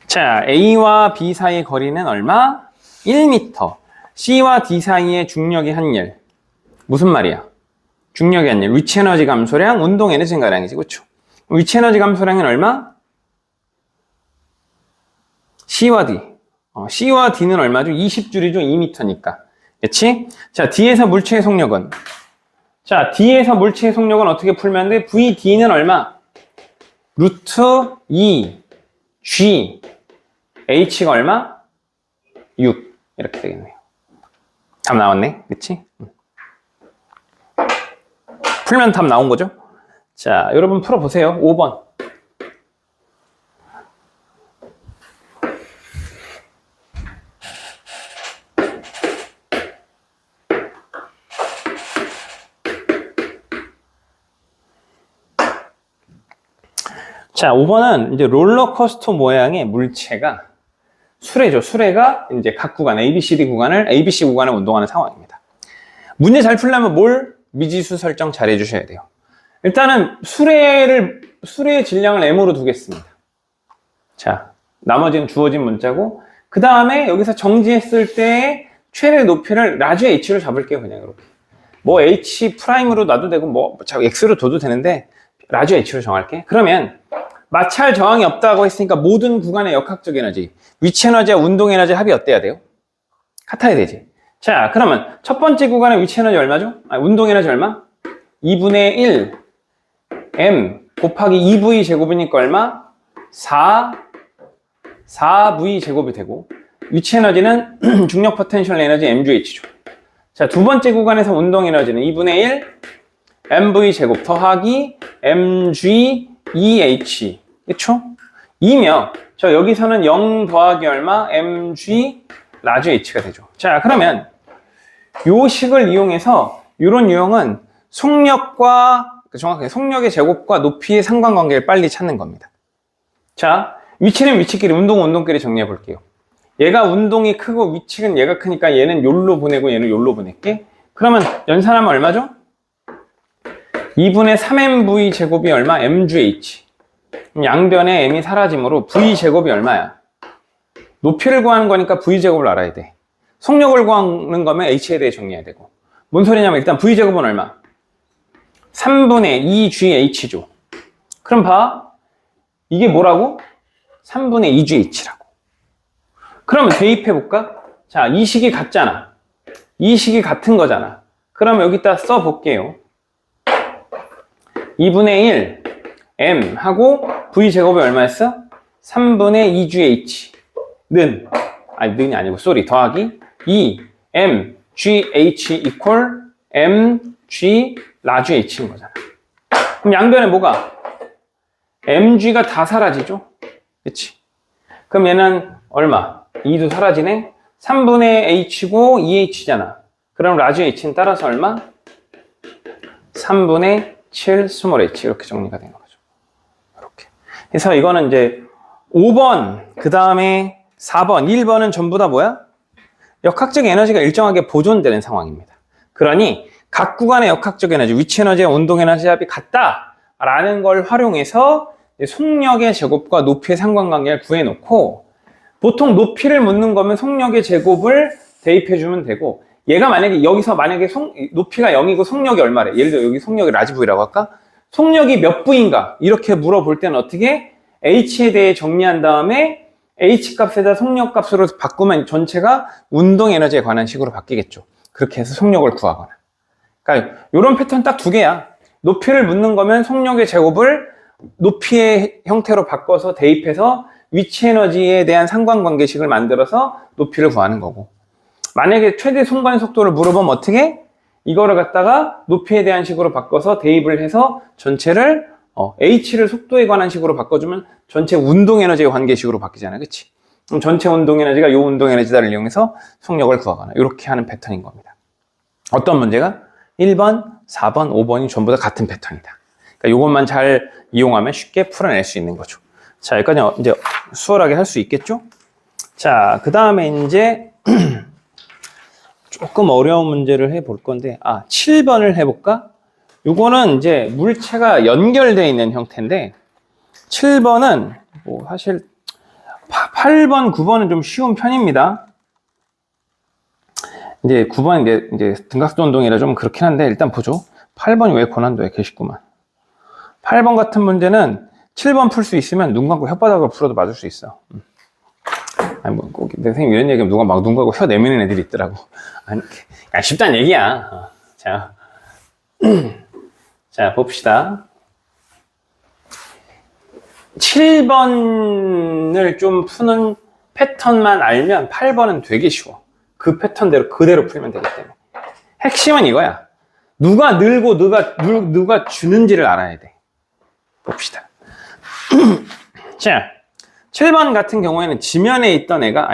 자, A와 B 사이의 거리는 얼마? 1m. C와 D 사이의 중력의 한일. 무슨 말이야? 중력의 한일. 위치 에너지 감소량, 운동 에너지 증가량이지. 그렇죠? 위치 에너지 감소량은 얼마? C와 D. C와 D는 얼마죠? 20줄이죠? 2m니까. 그렇지? 자, D에서 물체의 속력은? 자, D에서 물체의 속력은 어떻게 풀면 돼? VD는 얼마? 루트 2 G H가 얼마? 6 이렇게 되겠네요. 답 나왔네. 그치? 풀면 답 나온 거죠? 자, 여러분 풀어보세요. 5번. 자, 5번은 이제 롤러코스터 모양의 물체가 수레죠. 수레가 이제 각 구간 ABC 구간을 운동하는 상황입니다. 문제 잘 풀려면 미지수 설정 잘 해주셔야 돼요. 일단은 수레의 질량을 M으로 두겠습니다. 자, 나머지는 주어진 문자고 그 다음에 여기서 정지했을 때 최대 높이를 라지 h로 잡을게요. 그냥 이렇게. 뭐 h 프라임으로 놔도 되고 뭐 x로 둬도 되는데 라지 h로 정할게. 그러면 마찰 저항이 없다고 했으니까 모든 구간의 역학적 에너지, 위치 에너지와 운동 에너지 합이 어때야 돼요? 같아야 되지. 자, 그러면 첫 번째 구간의 위치 에너지 얼마죠? 운동 에너지 얼마? 2분의 1 m 곱하기 2v 제곱이니까 얼마? 4v 제곱이 되고, 위치 에너지는 중력 포텐셜 에너지 mgh죠. 자, 두 번째 구간에서 운동 에너지는 2분의 1 mv 제곱 더하기 mg EH. 그쵸? 2며, 저 여기서는 0 더하기 얼마? mg 라지 h가 되죠. 자, 그러면 요 식을 이용해서 이런 유형은 속력과, 정확하게 속력의 제곱과 높이의 상관관계를 빨리 찾는 겁니다. 자, 위치는 위치끼리, 운동은 운동끼리 정리해 볼게요. 얘가 운동이 크고 위치는 얘가 크니까 얘는 요로 보내고 얘는 요로 보낼게. 그러면 연산하면 얼마죠? 2분의 3mv 제곱이 얼마? mgh. 양변에 m이 사라지므로 v 제곱이 얼마야? 높이를 구하는 거니까 v 제곱을 알아야 돼. 속력을 구하는 거면 h에 대해 정리해야 되고. 뭔 소리냐면 일단 v 제곱은 얼마? 3분의 2gh죠. 그럼 봐. 이게 뭐라고? 3분의 2gh라고. 그러면 대입해볼까? 자, 이 식이 같잖아. 이 식이 같은 거잖아. 그럼 여기다 써볼게요. 2분의 1 m 하고 v제곱이 얼마였어? 3분의 2gh 는이 아니고 더하기 2 m gh equal mg 라지 h인 거잖아. 그럼 양변에 뭐가? mg가 다 사라지죠? 그치? 그럼 얘는 얼마? 2도 사라지네? 3분의 h고 2h잖아. 그럼 라지 h는 따라서 얼마? 3분의 7 스몰 h 이렇게 정리가 되는 거죠. 이렇게. 그래서 이거는 이제 5번, 그 다음에 4번, 1번은 전부 다 뭐야? 역학적 에너지가 일정하게 보존되는 상황입니다. 그러니 각 구간의 역학적 에너지, 위치 에너지와 운동 에너지 합이 같다라는 걸 활용해서 속력의 제곱과 높이의 상관관계를 구해놓고, 보통 높이를 묻는 거면 속력의 제곱을 대입해주면 되고, 얘가 만약에 여기서 높이가 0이고 속력이 얼마래? 예를 들어 여기 속력이 라지 V라고 할까? 속력이 몇 V인가? 이렇게 물어볼 때는 어떻게? H에 대해 정리한 다음에 H 값에다 속력 값으로 바꾸면 전체가 운동 에너지에 관한 식으로 바뀌겠죠. 그렇게 해서 속력을 구하거나. 그러니까 이런 패턴 딱 두 개야. 높이를 묻는 거면 속력의 제곱을 높이의 형태로 바꿔서 대입해서 위치 에너지에 대한 상관관계식을 만들어서 높이를 구하는 거고, 만약에 최대 순간 속도를 물어보면 어떻게? 이거를 갖다가 높이에 대한 식으로 바꿔서 대입을 해서 전체를 h를 속도에 관한 식으로 바꿔주면 전체 운동 에너지의 관계식으로 바뀌잖아. 그치? 그럼 전체 운동 에너지가 요 운동 에너지다를 이용해서 속력을 구하거나 이렇게 하는 패턴인 겁니다. 어떤 문제가? 1번, 4번, 5번이 전부 다 같은 패턴이다. 그러니까 이것만 잘 이용하면 쉽게 풀어낼 수 있는 거죠. 자, 여기까지 이제 수월하게 할 수 있겠죠? 자, 그 다음에 이제 조금 어려운 문제를 해볼 건데, 7번을 해볼까? 요거는 이제 물체가 연결되어 있는 형태인데, 7번은 뭐 사실 8번, 9번은 좀 쉬운 편입니다. 이제 9번은 이제 등각도 운동이라 좀 그렇긴 한데, 일단 보죠. 8번이 왜 고난도에 계시구만. 8번 같은 문제는 7번 풀 수 있으면 눈 감고 혓바닥을 풀어도 맞을 수 있어. 아니, 뭐, 꼭, 내 선생님 이런 얘기하면 누가 막 눈 감고 혀 내미는 애들이 있더라고. 아니, 쉽다는 얘기야. 자. 자, 봅시다. 7번을 좀 푸는 패턴만 알면 8번은 되게 쉬워. 그 패턴대로 그대로 풀면 되기 때문에. 핵심은 이거야. 누가 늘고 누가 주는지를 알아야 돼. 봅시다. 자, 7번 같은 경우에는 지면에 있던 애가,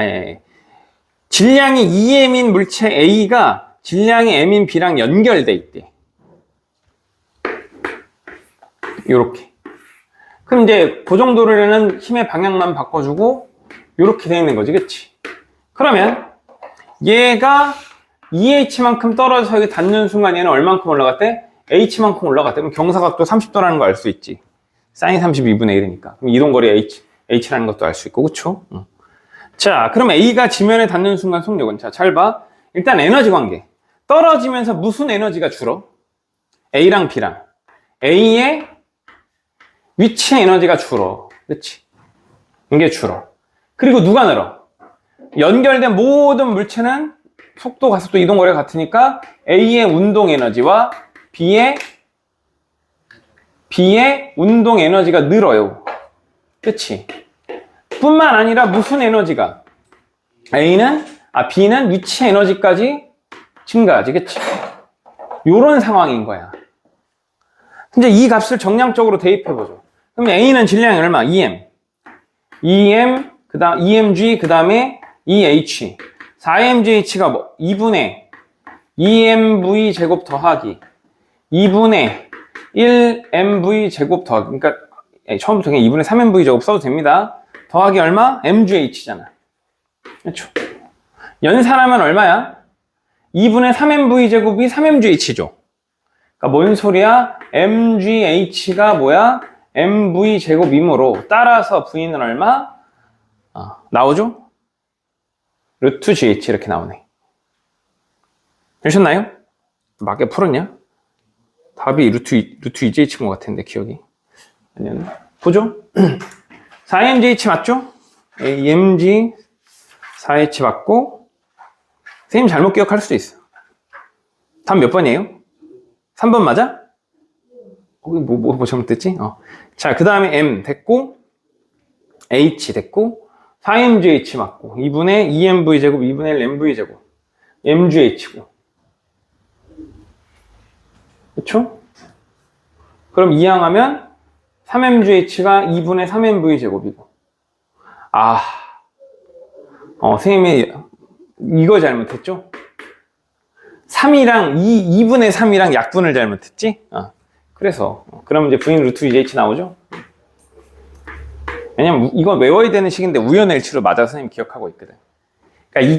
질량이 2m인 물체 A가 질량이 m인 B랑 연결돼 있대. 요렇게. 그럼 이제 그 정도로는 힘의 방향만 바꿔주고 요렇게 되어 있는 거지, 그치? 그러면 얘가 2h만큼 떨어져서 여기 닿는 순간 얘는 얼만큼 올라갔대? h만큼 올라갔대. 그럼 경사각도 30도라는 거 알 수 있지. 사인 32분의 1이니까. 그럼 이동거리 h라는 것도 알 수 있고, 그쵸? 자, 그럼 A가 지면에 닿는 순간 속력은, 자, 잘 봐. 일단 에너지 관계. 떨어지면서 무슨 에너지가 줄어? A랑 B랑. A의 위치 에너지가 줄어. 그치? 이게 줄어. 그리고 누가 늘어? 연결된 모든 물체는 속도, 가속도, 이동, 거리가 같으니까 A의 운동 에너지와 B의 운동 에너지가 늘어요. 그치? 뿐만 아니라 무슨 에너지가? B는 위치 에너지까지 증가하지. 그치? 요런 상황인 거야. 이제 이 값을 정량적으로 대입해보죠. 그럼 A는 질량이 얼마? 2m. 2m, 그 다음 2mg, 그 다음에 2h. 4mgh가 뭐? 2분의 2mv 제곱 더하기 2분의 1mv 제곱 더하기. 그러니까 처음부터 그냥 2분의 3mv 제곱 써도 됩니다. 더하기 얼마? mgh잖아. 그렇죠? 연산하면 얼마야? 2분의 3mv 제곱이 3mgh죠. 그러니까 뭔 소리야? mgh가 뭐야? mv 제곱이므로 따라서 v는 얼마? 나오죠? 루트 gh 이렇게 나오네. 되셨나요? 맞게 풀었냐? 답이 루트 2g인 것 같은데 기억이. 아니었나? 보죠? 4mgh 맞죠? mg 4h 맞고 선생님 잘못 기억할 수도 있어. 답 몇 번이에요? 3번 맞아? 뭐 잘못됐지? 자, 그 다음에 m 됐고 h 됐고 4mgh 맞고 2분의 2mv 제곱 2분의 1 mv 제곱 mgh고 그쵸? 그럼 이항하면 3mgh가 2분의 3mv 제곱이고 선생님이 이거 잘못했죠? 3이랑 2분의 3이랑 약분을 잘못했지? 그래서 그럼 이제 v는 루트 2gh 나오죠? 왜냐면 이건 외워야 되는 식인데 우연의 일치로 맞아서 선생님 기억하고 있거든. 그러니까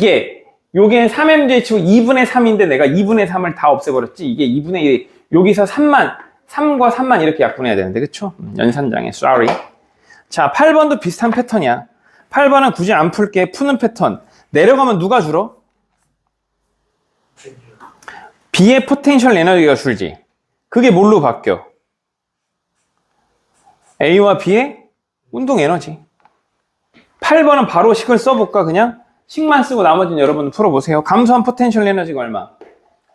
요게 3mgh고 2분의 3인데 내가 2분의 3을 다 없애버렸지. 이게 2분의 1, 여기서 3과 3만 이렇게 약분해야 되는데, 그쵸? 연산장에, sorry. 자, 8번도 비슷한 패턴이야. 8번은 굳이 안 풀게. 푸는 패턴. 내려가면 누가 줄어? B의 포텐셜 에너지가 줄지. 그게 뭘로 바뀌어? A와 B의 운동 에너지. 8번은 바로 식을 써볼까? 그냥 식만 쓰고 나머지는 여러분 풀어보세요. 감소한 포텐셜 에너지가 얼마?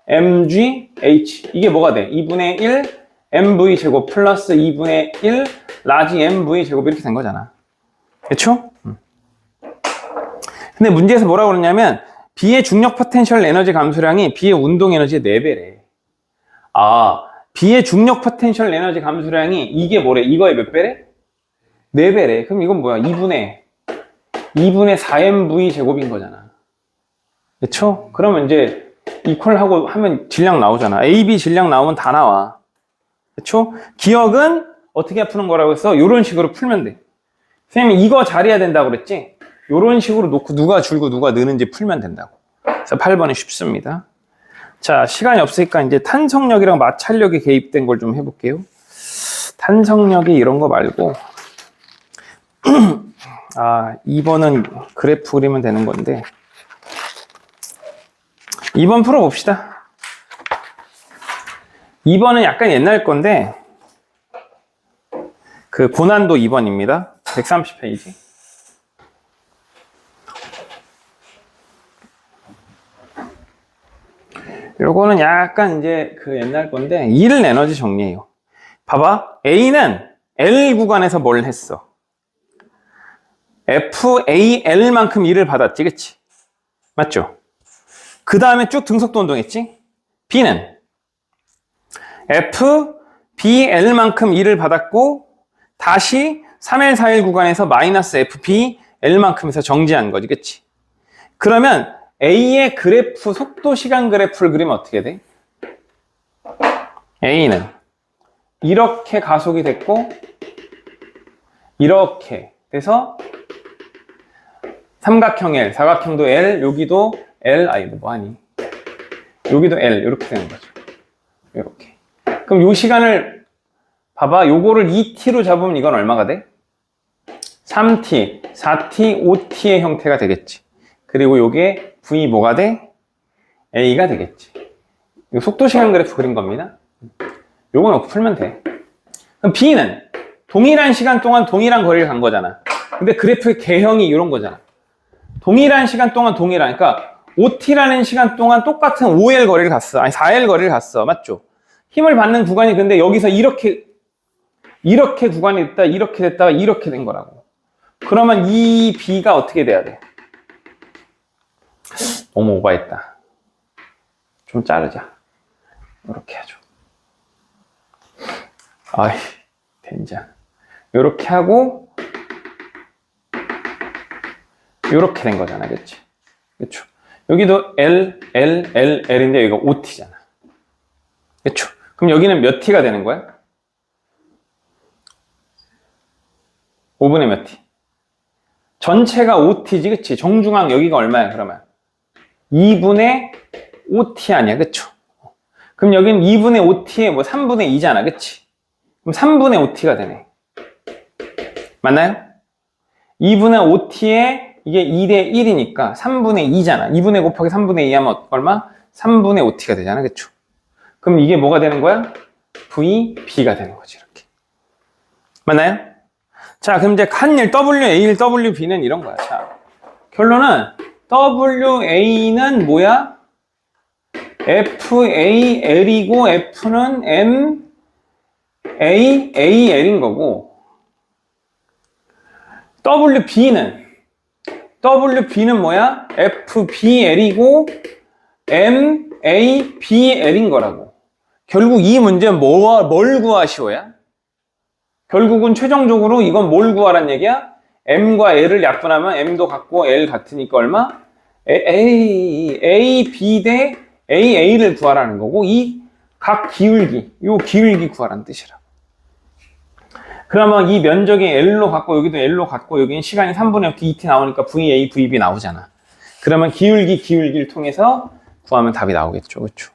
mgh. 이게 뭐가 돼? 2분의 1 mv 제곱 플러스 2분의 1 라지 mv 제곱 이렇게 된 거잖아. 그쵸? 근데 문제에서 뭐라고 그러냐면 B의 중력 포텐셜 에너지 감소량이 B의 운동 에너지의 4배래. B의 중력 포텐셜 에너지 감소량이 이게 뭐래? 이거의 몇 배래? 4배래. 그럼 이건 뭐야? 2분의 4mv 제곱인 거잖아. 그쵸? 그러면 이제 이퀄하고 하면 질량 나오잖아. A, B 질량 나오면 다 나와. 그쵸? 기억은 어떻게 푸는 거라고 해서 이런 식으로 풀면 돼. 선생님이 이거 잘해야 된다고 그랬지? 이런 식으로 놓고 누가 줄고 누가 느는지 풀면 된다고. 그래서 8번이 쉽습니다. 자, 시간이 없으니까 이제 탄성력이랑 마찰력이 개입된 걸 좀 해볼게요. 탄성력이 이런 거 말고 2번은 그래프 그리면 되는 건데 2번 풀어봅시다. 2번은 약간 옛날 건데 그 고난도 2번입니다. 130페이지. 요거는 약간 이제 그 옛날 건데 E를 에너지 정리해요. 봐봐. A는 L 구간에서 뭘 했어? FAL만큼 E를 받았지, 그치? 맞죠? 그 다음에 쭉 등속도 운동했지? B는 FBL만큼 E를 받았고 다시 3L, 4L 구간에서 마이너스 FBL만큼 해서 정지한 거지, 그치? 그러면 A의 그래프, 속도 시간 그래프를 그리면 어떻게 돼? A는 이렇게 가속이 됐고 이렇게 돼서 삼각형 L, 사각형도 L, 여기도 L, 뭐하니? 여기도 L, 이렇게 되는 거죠. 이렇게. 그럼 요 시간을 봐봐. 요거를 2t로 잡으면 이건 얼마가 돼? 3t, 4t, 5t의 형태가 되겠지. 그리고 요게 V 뭐가 돼? A가 되겠지. 이거 속도 시간 그래프 그린 겁니다. 요거 놓고 풀면 돼. 그럼 B는 동일한 시간 동안 동일한 거리를 간 거잖아. 근데 그래프의 개형이 이런 거잖아. 동일한 시간 동안 그러니까 OT라는 시간 동안 똑같은 5L 거리를 갔어. 아니 4L 거리를 갔어. 맞죠? 힘을 받는 구간이 근데 여기서 이렇게 구간이 됐다, 이렇게 됐다가 이렇게 된 거라고. 그러면 이 B가 어떻게 돼야 돼? 너무 오버했다. 좀 자르자. 이렇게 하죠. 아이, 된장. 이렇게 하고 이렇게 된 거잖아, 그치? 그쵸? 여기도 L, L, L, L인데 여기가 OT잖아. 그쵸? 그럼 여기는 몇 T가 되는 거야? 5분의 몇 T? 전체가 5T지, 그치? 정중앙 여기가 얼마야, 그러면? 2분의 5T 아니야, 그쵸? 그럼 여기는 2분의 5T에 뭐 3분의 2잖아, 그치? 그럼 3분의 5T가 되네. 맞나요? 2분의 5T에 이게 2대 1이니까 3분의 2잖아. 2분의 곱하기 3분의 2 하면 얼마? 3분의 5T가 되잖아, 그쵸? 그럼 이게 뭐가 되는 거야? VB가 되는 거지, 이렇게. 맞나요? 자, 그럼 이제 한일 WA1, WB는 이런 거야. 자, 결론은 WA는 뭐야? FAL이고 F는 MAAL인 거고 WB는 뭐야? FBL이고 MABL인 거라고. 결국 이 문제는 뭘 구하시오야? 결국은 최종적으로 이건 뭘 구하란 얘기야? M과 L을 약분하면 M도 같고 L 같으니까 얼마? A, B 대 AA를 구하라는 거고 이 각 기울기, 요 기울기 구하라는 뜻이라. 그러면 이 면적이 L로 갖고 여기도 L로 갖고 여기는 시간이 3분의 2t 나오니까 VA, VB 나오잖아. 그러면 기울기를 통해서 구하면 답이 나오겠죠. 그렇죠?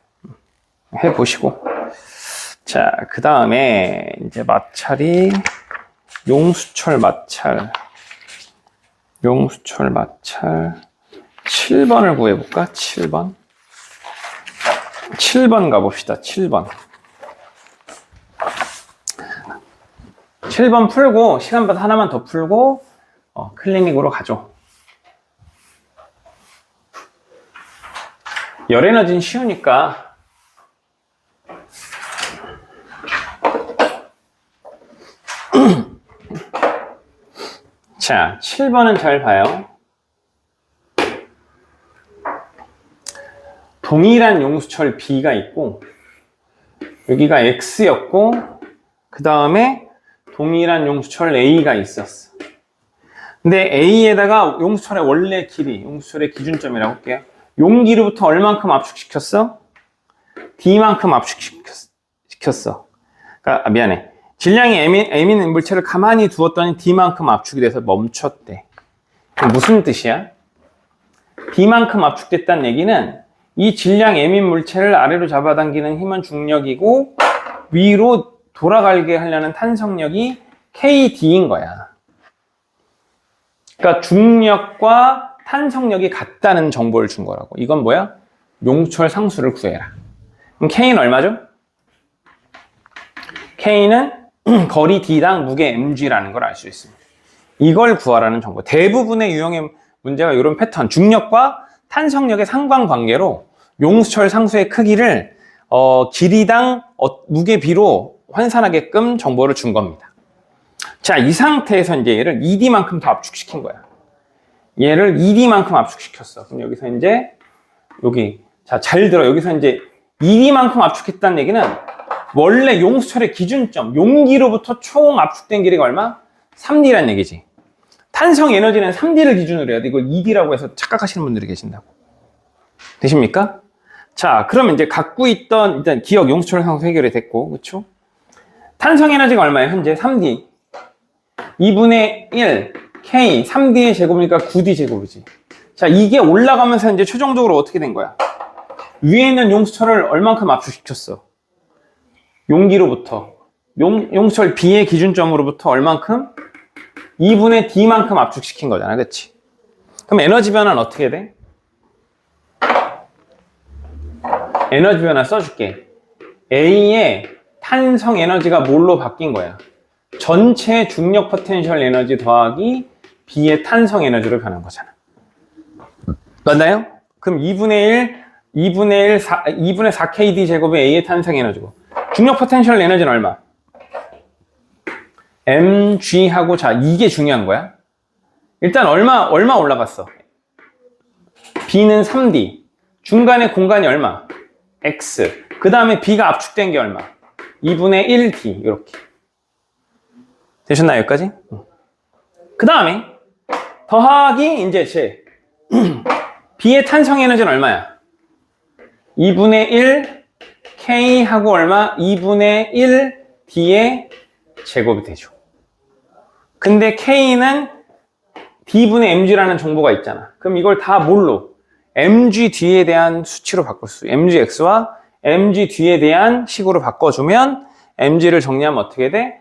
해보시고. 자, 그 다음에 이제 마찰이 용수철 마찰 7번을 구해볼까? 7번 가봅시다. 7번 풀고 시간보다 하나만 더 풀고 클리닉으로 가죠. 열에너지는 쉬우니까 자, 7번은 잘 봐요. 동일한 용수철 B가 있고 여기가 X였고 그 다음에 동일한 용수철 A가 있었어. 근데 A에다가 용수철의 원래 길이, 용수철의 기준점이라고 할게요. 용기로부터 얼만큼 압축시켰어? D만큼 압축시켰어. 그러니까 미안해. 질량이 M인 물체를 가만히 두었더니 D만큼 압축이 돼서 멈췄대. 무슨 뜻이야? D만큼 압축됐다는 얘기는 이 질량 M인 물체를 아래로 잡아당기는 힘은 중력이고 위로 돌아가게 하려는 탄성력이 KD인 거야. 그러니까 중력과 탄성력이 같다는 정보를 준 거라고. 이건 뭐야? 용수철 상수를 구해라. 그럼 K는 얼마죠? K는 거리 D당 무게 mg라는 걸 알 수 있습니다. 이걸 구하라는 정보. 대부분의 유형의 문제가 이런 패턴, 중력과 탄성력의 상관관계로 용수철 상수의 크기를 길이당 무게 비로 환산하게끔 정보를 준 겁니다. 자, 이 상태에서 이제 얘를 2D만큼 더 압축시킨 거야. 얘를 2D만큼 압축시켰어. 그럼 여기서 이제 자, 잘 들어. 여기서 이제 2D만큼 압축했다는 얘기는 원래 용수철의 기준점, 용기로부터 총 압축된 길이가 얼마? 3D란 얘기지. 탄성 에너지는 3D를 기준으로 해야 돼. 이걸 2D라고 해서 착각하시는 분들이 계신다고. 되십니까? 자, 그러면 이제 갖고 있던 일단 기억 용수철 상수 해결이 됐고, 그렇죠? 탄성 에너지가 얼마예요? 현재 3D. 2분의 1 K 3D의 제곱이니까 9D 제곱이지. 자, 이게 올라가면서 이제 최종적으로 어떻게 된 거야? 위에 있는 용수철을 얼만큼 압축시켰어? 용기로부터 용수철 B의 기준점으로부터 얼만큼? 2분의 D만큼 압축시킨 거잖아, 그치? 그럼 에너지 변화는 어떻게 돼? 에너지 변화 써줄게. A의 탄성 에너지가 뭘로 바뀐 거야? 전체 중력 포텐셜 에너지 더하기 B의 탄성 에너지로 변한 거잖아. 맞나요? 그럼 2분의 4kd 제곱의 A의 탄성 에너지고, 중력 포텐셜 에너지는 얼마? mg하고, 자, 이게 중요한 거야. 일단 얼마 올라갔어? B는 3D. 중간에 공간이 얼마? x. 그 다음에 B가 압축된 게 얼마? 2분의 1d. 이렇게. 되셨나요, 여기까지? 그 다음에 더하기 이제 제 B의 탄성 에너지는 얼마야? 2분의 1 K하고 얼마? 2분의 1 D의 제곱이 되죠. 근데 K는 D분의 mg라는 정보가 있잖아. 그럼 이걸 다 뭘로? mg D에 대한 수치로 바꿀 수, mgx와 mg D에 대한 식으로 바꿔주면 mg를 정리하면 어떻게 돼?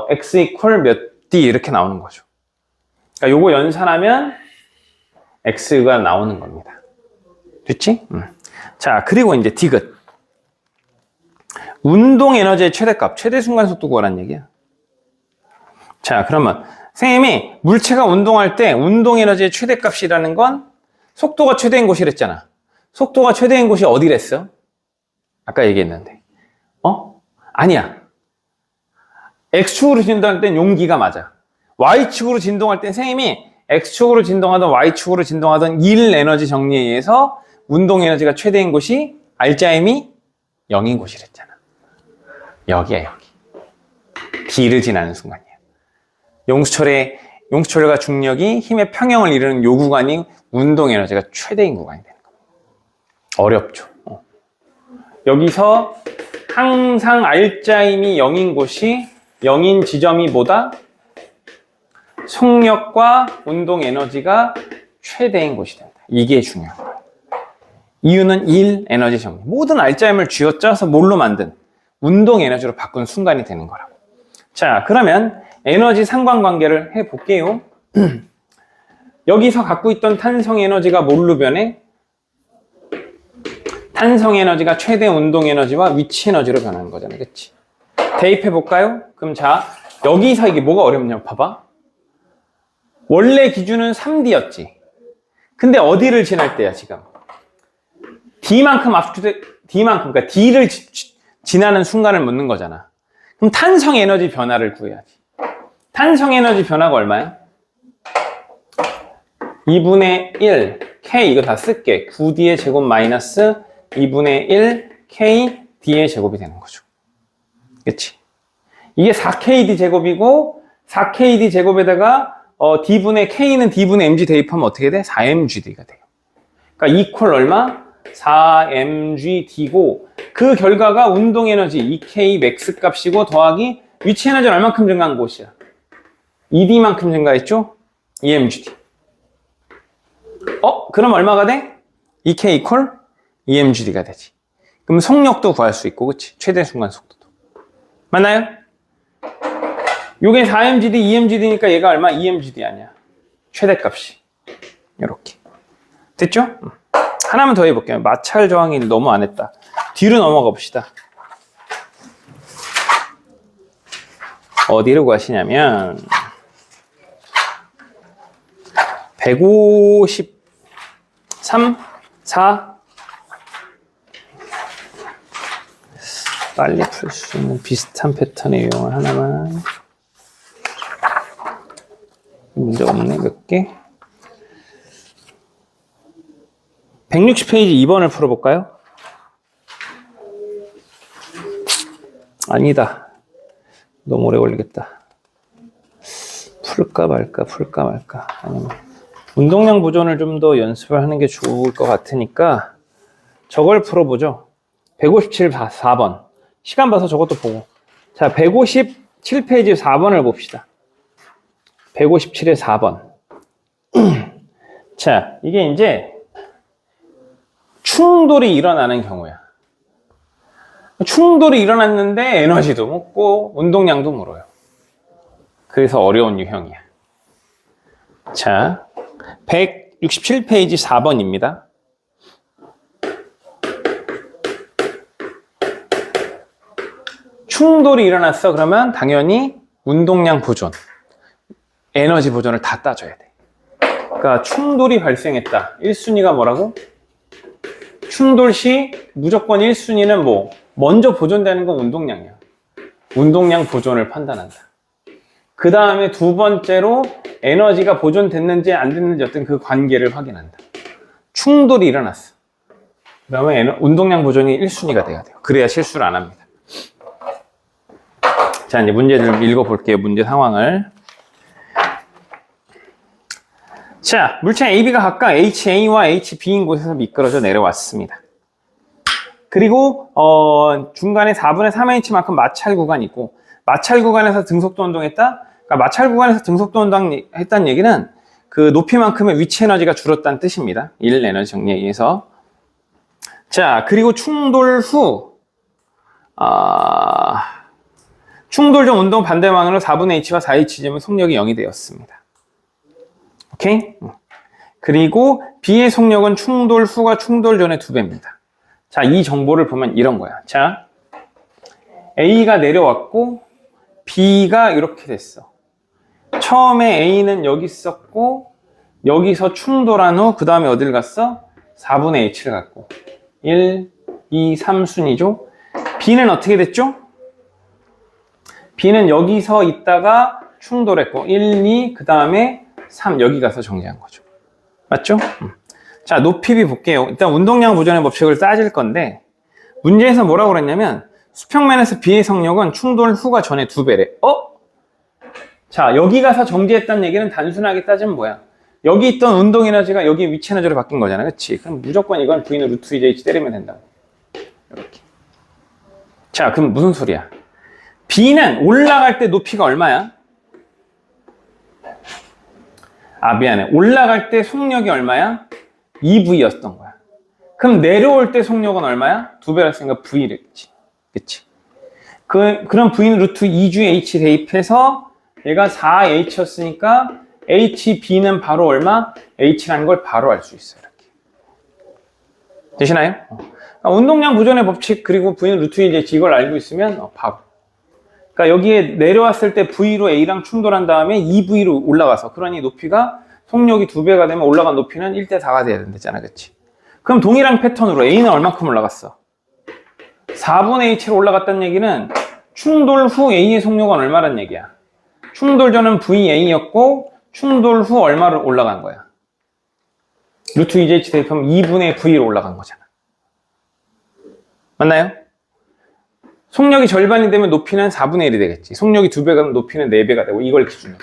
x 이퀄 몇 D 이렇게 나오는 거죠. 그러니까 요거 연산하면 x가 나오는 겁니다. 됐지? 자, 그리고 이제 디귿. 운동 에너지의 최대값, 최대 순간 속도 구하라는 얘기야. 자, 그러면 선생님이 물체가 운동할 때 운동 에너지의 최대값이라는 건 속도가 최대인 곳이랬잖아. 속도가 최대인 곳이 어디랬어? 아까 얘기했는데. 아니야. X축으로 진동할 땐 용기가 맞아. Y축으로 진동할 땐 선생님이 X축으로 진동하던 Y축으로 진동하던 일 에너지 정리에 의해서 운동 에너지가 최대인 곳이 알짜임이 0인 곳이랬잖아. 여기야, 여기. D를 지나는 순간이야. 용수철과 중력이 힘의 평형을 이루는 요 구간이 운동 에너지가 최대인 구간이 되는 겁니다. 어렵죠. 여기서 항상 알짜임이 0인 곳이 0인 지점이 뭐다? 속력과 운동 에너지가 최대인 곳이 된다. 이게 중요한 거예요. 이유는 1 에너지 정리. 모든 알짜임을 쥐어짜서 뭘로 만든? 운동 에너지로 바꾼 순간이 되는 거라고. 자, 그러면 에너지 상관관계를 해볼게요. 여기서 갖고 있던 탄성 에너지가 뭘로 변해? 탄성 에너지가 최대 운동 에너지와 위치 에너지로 변하는 거잖아요. 그치? 대입해 볼까요? 그럼 자, 여기서 이게 뭐가 어렵냐 봐봐. 원래 기준은 3D였지. 근데 어디를 지날 때야 지금? D만큼 그러니까 D를 지나는 순간을 묻는 거잖아. 그럼 탄성 에너지 변화를 구해야지. 탄성 에너지 변화가 얼마야? 2분의 1 K, 이거 다 쓸게. 9D의 제곱 마이너스 2분의 1 K D의 제곱이 되는 거죠. 그치? 이게 4KD 제곱이고 4KD 제곱에다가 D분의 K는 D분의 mg 대입하면 어떻게 돼? 4mgd가 돼요. 그러니까 이퀄 얼마? 4mgd고 그 결과가 운동 에너지 2K 맥스 값이고 더하기 위치 에너지는 얼만큼 증가한 곳이야? 2D만큼 증가했죠? 2mgd. 그럼 얼마가 돼? 2K 이퀄 2mgd가 되지. 그럼 속력도 구할 수 있고, 그치? 최대 순간 속도도. 맞나요? 요게 4mgd, 2mgd니까 얘가 얼마? 2mgd 아니야. 최대값이. 이렇게. 됐죠? 하나만 더 해볼게요. 마찰 저항이 너무 안 했다. 뒤로 넘어가 봅시다. 어디로 가시냐면 153, 4 빨리 풀 수 있는 비슷한 패턴의 유형을 하나만. 문제 없네. 몇 개? 160페이지 2번을 풀어볼까요? 아니다. 너무 오래 걸리겠다. 풀까 말까. 아니면 운동량 보존을 좀 더 연습을 하는 게 좋을 것 같으니까 저걸 풀어보죠. 157, 4번. 시간 봐서 저것도 보고. 자, 157페이지 4번을 봅시다. 157의 4번. 자, 이게 이제 충돌이 일어나는 경우야. 충돌이 일어났는데 에너지도 먹고 운동량도 물어요. 그래서 어려운 유형이야. 자, 167페이지 4번입니다. 충돌이 일어났어. 그러면 당연히 운동량 보존, 에너지 보존을 다 따져야 돼. 그러니까 충돌이 발생했다. 1순위가 뭐라고? 충돌 시 무조건 1순위는 뭐? 먼저 보존되는 건 운동량이야. 운동량 보존을 판단한다. 그 다음에 두 번째로 에너지가 보존됐는지 안 됐는지 어떤 그 관계를 확인한다. 충돌이 일어났어. 그러면 운동량 보존이 1순위가 돼야 돼요. 그래야 실수를 안 합니다. 자, 이제 문제를 좀 읽어볼게요. 문제 상황을. 자, 물체 AB가 각각 HA와 HB인 곳에서 미끄러져 내려왔습니다. 그리고 중간에 4분의 3h만큼 마찰 구간이 있고, 마찰 구간에서 등속도 운동했다? 그러니까 마찰 구간에서 등속도 운동했다는 얘기는 그 높이만큼의 위치 에너지가 줄었다는 뜻입니다. 1 에너지 정리에 의해서. 자, 그리고 충돌 후 충돌 전 운동 반대 방향으로 4분의 h와 4h지점의 속력이 0이 되었습니다. 오케이? 그리고 B의 속력은 충돌 후가 충돌 전의 2배입니다. 자, 이 정보를 보면 이런 거야. 자, A가 내려왔고 B가 이렇게 됐어. 처음에 A는 여기 있었고 여기서 충돌한 후 그 다음에 어딜 갔어? 4분의 h를 갔고 1, 2, 3순위죠. B는 어떻게 됐죠? B는 여기서 있다가 충돌했고 1, 2, 그 다음에 3 여기 가서 정지한 거죠. 맞죠? 자, 높이비 볼게요. 일단 운동량 보존의 법칙을 따질 건데 문제에서 뭐라고 그랬냐면 수평면에서 B의 속력은 충돌 후가 전에 2배래. 자, 여기 가서 정지했다는 얘기는 단순하게 따지면 뭐야? 여기 있던 운동 에너지가 여기 위치 에너지로 바뀐 거잖아. 그치? 그럼 무조건 이건 V는 루트 2JH 때리면 된다고. 이렇게. 자, 그럼 무슨 소리야? B는 올라갈 때 높이가 얼마야? 미안해. 올라갈 때 속력이 얼마야? 2V였던 거야. 그럼 내려올 때 속력은 얼마야? 2배였으니까 V랬지. 그치? 그럼 V는 루트 2주 H 대입해서 얘가 4H였으니까 HB는 바로 얼마? H라는 걸 바로 알 수 있어요. 이렇게. 되시나요? 운동량 보존의 법칙 그리고 V는 루트 2JH 이걸 알고 있으면 바로. 그러니까 여기에 내려왔을 때 V로 A랑 충돌한 다음에 2V로 올라가서 그러니 높이가 속력이 2배가 되면 올라간 높이는 1대4가 돼야 된다잖아. 그치? 그럼 동일한 패턴으로 A는 얼마큼 올라갔어? 4분의 H로 올라갔다는 얘기는 충돌 후 A의 속력은 얼마란 얘기야? 충돌 전은 VA였고 충돌 후 얼마로 올라간 거야? 루트 2JH 대입하면 2분의 V로 올라간 거잖아. 맞나요? 속력이 절반이 되면 높이는 4분의 1이 되겠지. 속력이 2배가 되면 높이는 4배가 되고 이걸 기준으로.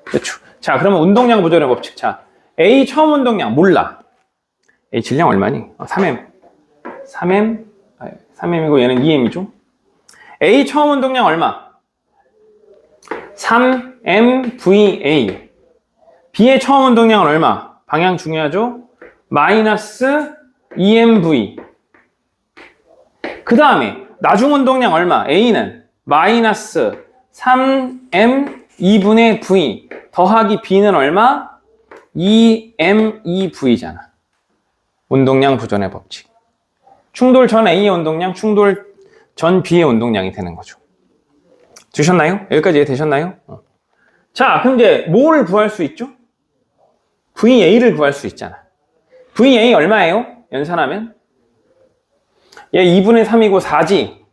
그렇죠. 자, 그러면 운동량 보존의 법칙. 자, A 처음 운동량 몰라. A 질량 얼마니? 3M. 3M이고 얘는 2M이죠. A 처음 운동량 얼마? 3MVA. B의 처음 운동량은 얼마? 방향 중요하죠? 마이너스 2MV. 그 다음에 나중 운동량 얼마? A는 마이너스 3M 2분의 V 더하기 B는 얼마? 2M 2V잖아. 운동량 보존의 법칙. 충돌 전 A의 운동량, 충돌 전 B의 운동량이 되는 거죠. 되셨나요? 여기까지 이해되셨나요? 자, 그럼 이제 뭘 구할 수 있죠? VA를 구할 수 있잖아. VA 얼마예요? 연산하면? 얘 2분의 3이고 4지.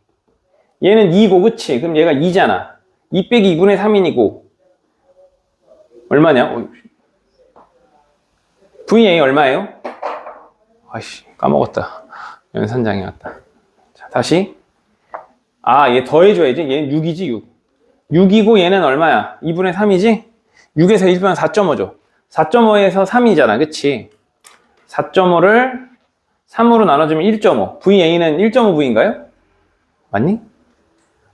얘는 2고, 그치? 그럼 얘가 2잖아. 2 빼기 2분의 3이고. 얼마냐? VA 얼마예요? 아이씨, 까먹었다. 연산장이었다. 자, 다시. 얘 더해줘야지. 얘는 6이지, 6. 6이고 얘는 얼마야? 2분의 3이지? 6에서 1 빼면 4.5죠. 4.5에서 3이잖아. 그치? 4.5를 3으로 나눠주면 1.5. VA는 1.5V인가요? 맞니?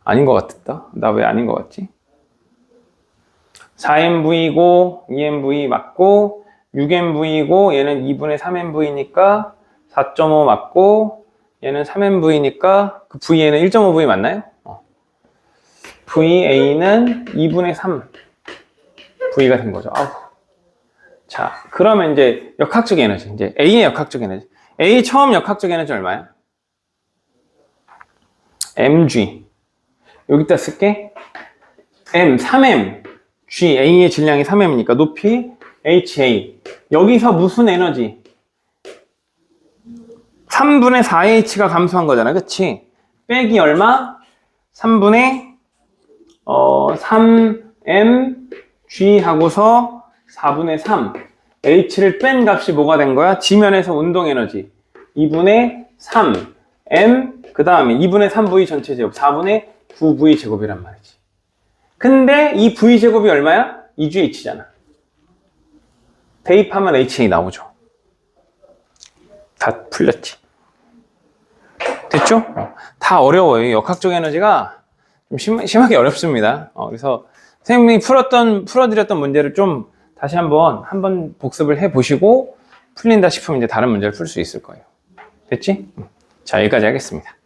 아닌 것 같았다. 나 왜 아닌 것 같지? 4MV고 2MV 맞고 6MV고 얘는 2분의 3MV니까 4.5 맞고 얘는 3MV니까 그 VA는 1.5V 맞나요? VA는 2분의 3 V가 된 거죠. 자, 그러면 이제 역학적 에너지. 이제 A의 역학적 에너지. A 처음 역학적 에너지 얼마야? mg. 여기다 쓸게. M, 3M. G, A의 질량이 3M이니까 높이 HA. 여기서 무슨 에너지? 3분의 4H가 감소한 거잖아. 그치? 빼기 얼마? 3분의 3M G 하고서 4분의 3 H를 뺀 값이 뭐가 된 거야? 지면에서 운동 에너지 2분의 3 M 그 다음에 2분의 3V 전체 제곱 4분의 9V 제곱이란 말이지. 근데 이 V 제곱이 얼마야? 2GH잖아. 대입하면 HA 나오죠. 다 풀렸지. 됐죠? 다 어려워요. 역학적 에너지가 좀 심하게 어렵습니다. 그래서 선생님이 풀어드렸던 문제를 좀 다시 한번 복습을 해보시고 풀린다 싶으면 이제 다른 문제를 풀 수 있을 거예요. 됐지? 자, 여기까지 하겠습니다.